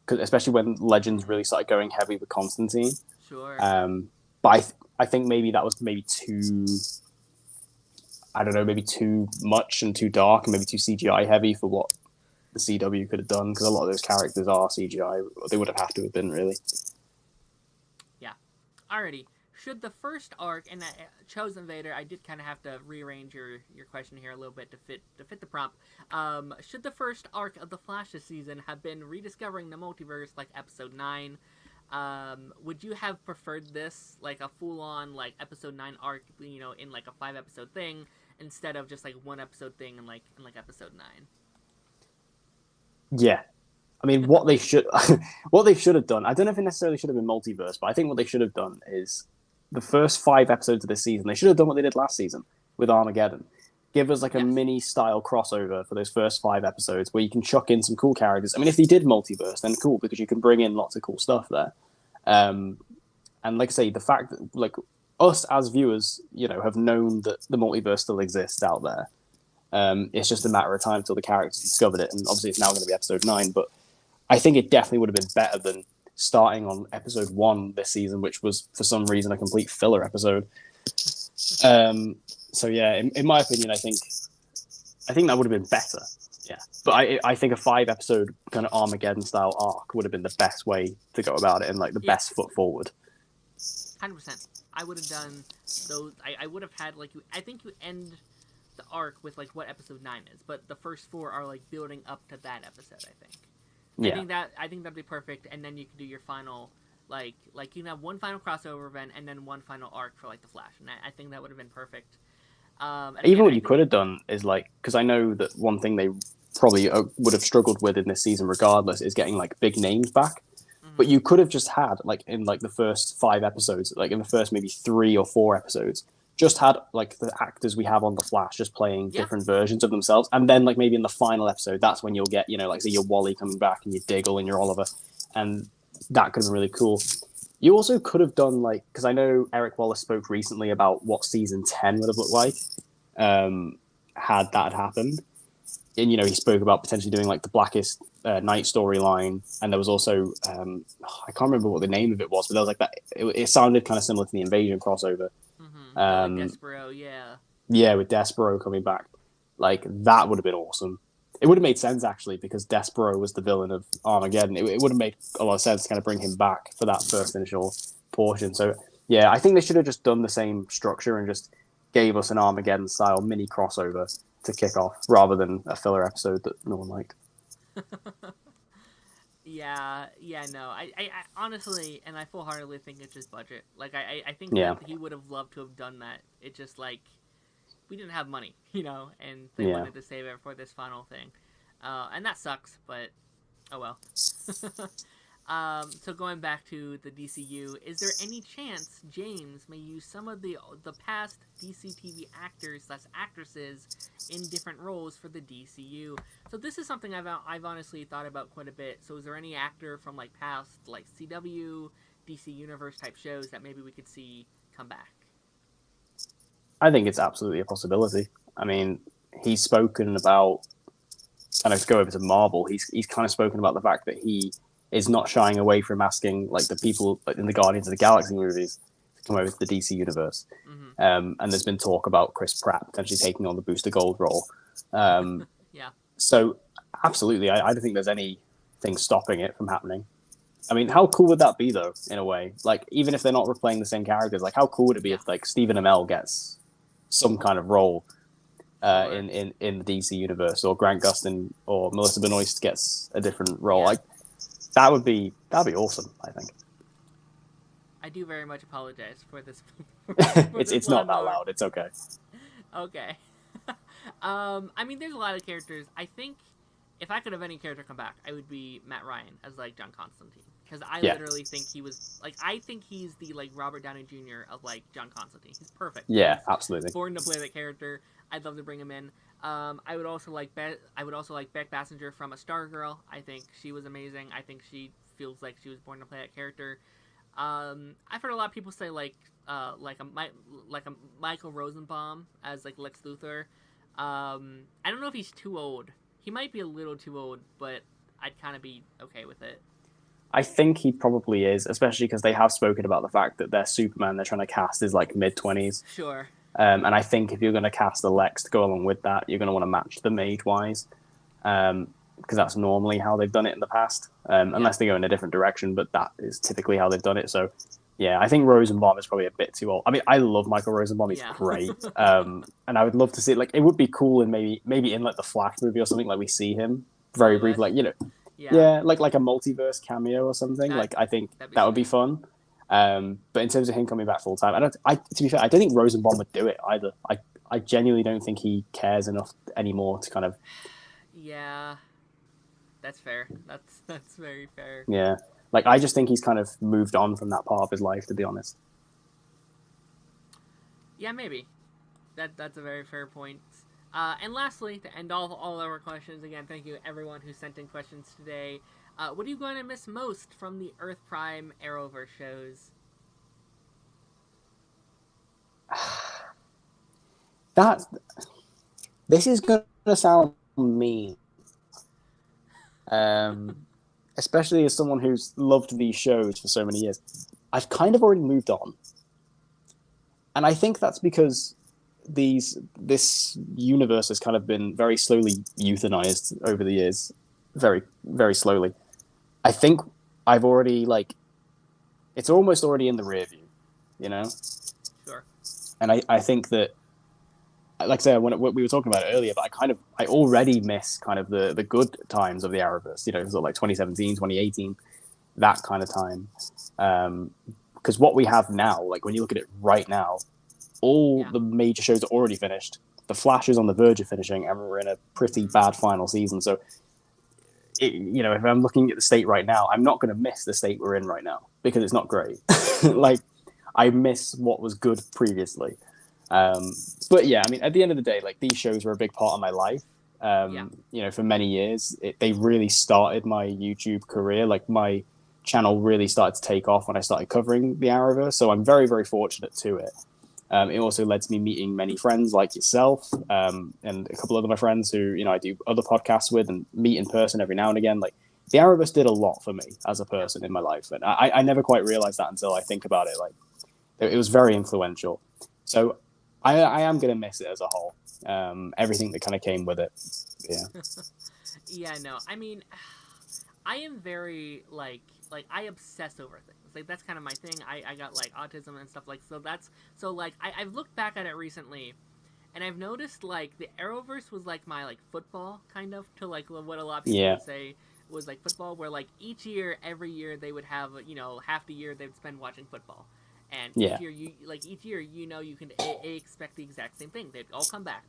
especially when Legends really started going heavy with Constantine. Sure. But I think maybe that was maybe too, I don't know, maybe too much and too dark and maybe too CGI heavy for what the CW could have done, because a lot of those characters are CGI. They would have to have been, really. Alrighty. Should the first arc, and Chosen Vader, I did kind of have to rearrange your question here a little bit to fit the prompt. Should the first arc of the Flash this season have been rediscovering the multiverse like episode 9? Would you have preferred this like a full-on like episode 9 arc, you know, in like a 5-episode thing instead of just like one episode thing in like episode 9? Yeah. I mean, what they should have done, I don't know if it necessarily should have been multiverse, but I think what they should have done is the first 5 episodes of this season, they should have done what they did last season with Armageddon. Give us like a mini style crossover for those first 5 episodes where you can chuck in some cool characters. I mean, if they did multiverse, then cool, because you can bring in lots of cool stuff there. And like I say, the fact that like us as viewers, you know, have known that the multiverse still exists out there. It's just a matter of time until the characters discovered it, and obviously it's now going to be episode 9, but I think it definitely would have been better than starting on episode 1 this season, which was for some reason a complete filler episode. So yeah, in my opinion, I think that would have been better. Yeah, but I think a 5-episode kind of Armageddon style arc would have been the best way to go about it and like the best foot forward. 100%. I would have done those. I would have had like I think you end the arc with like what episode 9 is, but the first 4 are like building up to that episode. I think. Yeah. I think that'd be perfect, and then you can do your final, like you can have one final crossover event, and then one final arc for like the Flash, and I think that would have been perfect. Even what you could have done is like, because I know that one thing they probably would have struggled with in this season, regardless, is getting like big names back. Mm-hmm. But you could have just had like in like the first 5 episodes, like in the first maybe 3 or 4 episodes, just had like the actors we have on the Flash just playing different versions of themselves, and then like maybe in the final episode, that's when you'll get, you know, like say your Wally coming back and your Diggle and your Oliver, and that could have been really cool. You also could have done like, because I know Eric Wallace spoke recently about what season 10 would have looked like had that happened, and you know he spoke about potentially doing like the Blackest Night storyline, and there was also I can't remember what the name of it was, but there was like that. It sounded kind of similar to the Invasion crossover. Despero, with Despero coming back, like that would have been awesome. It would have made sense actually, because Despero was the villain of Armageddon. It would have made a lot of sense to kind of bring him back for that first initial portion. So yeah, I think they should have just done the same structure and just gave us an Armageddon style mini crossover to kick off, rather than a filler episode that no one liked. No. I honestly, and I full-heartedly think it's just budget. Like, I think that he would have loved to have done that. It just, like, we didn't have money, you know, and they wanted to save it for this final thing. And that sucks, but, oh well. So going back to the DCU, is there any chance James may use some of the past DC TV actors / actresses in different roles for the DCU? So this is something I've honestly thought about quite a bit. So is there any actor from like past like CW, DC Universe type shows that maybe we could see come back? I think it's absolutely a possibility. I mean, he's spoken about, kind of go over to Marvel, he's kind of spoken about the fact that he is not shying away from asking like the people in the Guardians of the Galaxy movies to come over to the DC universe. And there's been talk about Chris Pratt potentially taking on the Booster Gold role. Yeah. So absolutely, I don't think there's anything stopping it from happening. I mean, how cool would that be though, in a way? Like, even if they're not replaying the same characters, like how cool would it be if like Stephen Amell gets some kind of role in the DC universe, or Grant Gustin or Melissa Benoist gets a different role? Like, that'd be awesome, I think. I do very much apologize for this. It's not that loud. It's okay. Okay. I mean, there's a lot of characters. I think if I could have any character come back, I would be Matt Ryan as like John Constantine, because I literally think he was like, I think he's the like Robert Downey Jr. of like John Constantine. He's perfect. Yeah, he's absolutely. born to play that character. I'd love to bring him in. I would also like Beck Bassinger from A Stargirl. I think she was amazing. I think she feels like she was born to play that character. I've heard a lot of people say like a Michael Rosenbaum as like Lex Luthor. I don't know if he's too old. He might be a little too old, but I'd kind of be okay with it. I think he probably is, especially because they have spoken about the fact that their Superman they're trying to cast is like mid-20s. Sure. And I think if you're going to cast a Lex to go along with that, you're going to want to match them age-wise, because that's normally how they've done it in the past, unless they go in a different direction, but that is typically how they've done it. So, yeah, I think Rosenbaum is probably a bit too old. I mean, I love Michael Rosenbaum. He's great. And I would love to see, like, it would be cool in maybe in, like, the Flash movie or something, like, we see him very brief, like, you know, like a multiverse cameo or something. Like, I think that would be fun. But in terms of him coming back full time, to be fair, I don't think Rosenbaum would do it either. I genuinely don't think he cares enough anymore to kind of. Yeah, that's fair. That's very fair. Yeah, like I just think he's kind of moved on from that part of his life, to be honest. Yeah, maybe. That's a very fair point. And lastly, to end all our questions, again, thank you everyone who sent in questions today. What are you going to miss most from the Earth Prime Arrowverse shows? This is going to sound mean. Especially as someone who's loved these shows for so many years. I've kind of already moved on. And I think that's because this universe has kind of been very slowly euthanized over the years. Very, very slowly. I think I've already, like, it's almost already in the rear view, you know? Sure. And I think that, like I said, what we were talking about it earlier, but I already miss kind of the good times of the Arrowverse, you know, sort of like 2017, 2018, that kind of time. Because what we have now, like when you look at it right now, all the major shows are already finished. The Flash is on the verge of finishing, and we're in a pretty bad final season. So, you know, if I'm looking at the state right now, I'm not going to miss the state we're in right now because it's not great. Like, I miss what was good previously. But yeah, I mean, at the end of the day, like these shows were a big part of my life. You know, for many years, they really started my YouTube career. Like my channel really started to take off when I started covering the Arrowverse. So I'm very, very fortunate to it. It also led to me meeting many friends like yourself, and a couple of my friends who, you know, I do other podcasts with and meet in person every now and again. Like the Arrowverse did a lot for me as a person in my life. And I never quite realized that until I think about it. Like it was very influential. So I am going to miss it as a whole. Everything that kind of came with it. Yeah. Yeah, no. I mean, I am very, like I obsess over things. Like, that's kind of my thing. I got, like, autism and stuff, like, so, I've looked back at it recently, and I've noticed, like, the Arrowverse was, like, my, like, football, kind of, to, like, what a lot of people would say was, like, football, where, like, every year, they would have, you know, half the year they would spend watching football. And each year, you know, you can expect the exact same thing. They'd all come back.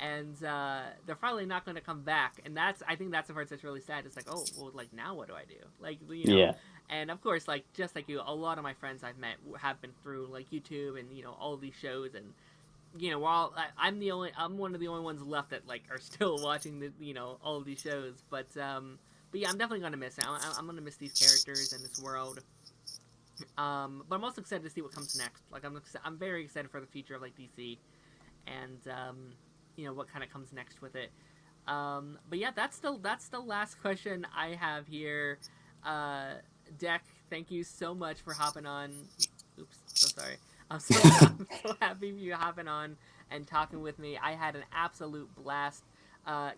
and they're probably not going to come back. And I think that's the part that's really sad. It's like, oh, well, like now what do I do? Like, you know. Yeah. And of course, like just like you, a lot of my friends I've met have been through like YouTube and all of these shows, and I'm one of the only ones left that like are still watching the all of these shows. But yeah, I'm definitely gonna miss it. I'm gonna miss these characters and this world. But I'm also excited to see what comes next. Like I'm very excited for the future of like DC, and what kind of comes next with it. But yeah, that's the last question I have here. Deck, thank you so much for hopping on. Oops, so sorry. I'm so happy for you hopping on and talking with me. I had an absolute blast.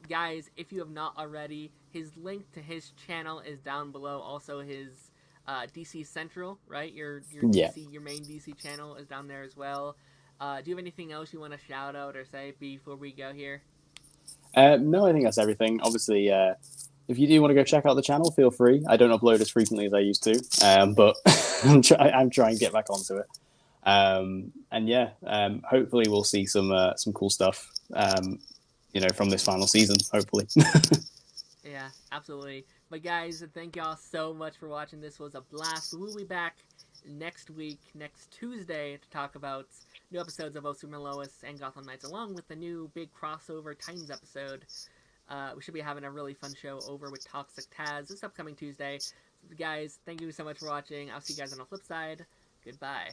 Guys, if you have not already, his link to his channel is down below. Also, his DC Central, right? Your DC, your main DC channel is down there as well. Do you have anything else you want to shout out or say before we go here? No, I think that's everything. Obviously, if you do want to go check out the channel, feel free. I don't upload as frequently as I used to, but I'm trying to get back onto it. And yeah, hopefully we'll see some cool stuff, from this final season. Hopefully. Yeah, absolutely. But guys, thank y'all so much for watching. This was a blast. We'll be back next week, next Tuesday, to talk about new episodes of Superman Lois and Gotham Knights, along with the new big crossover Titans episode. We should be having a really fun show over with Toxic Taz this upcoming Tuesday. So guys, thank you so much for watching. I'll see you guys on the flip side. Goodbye.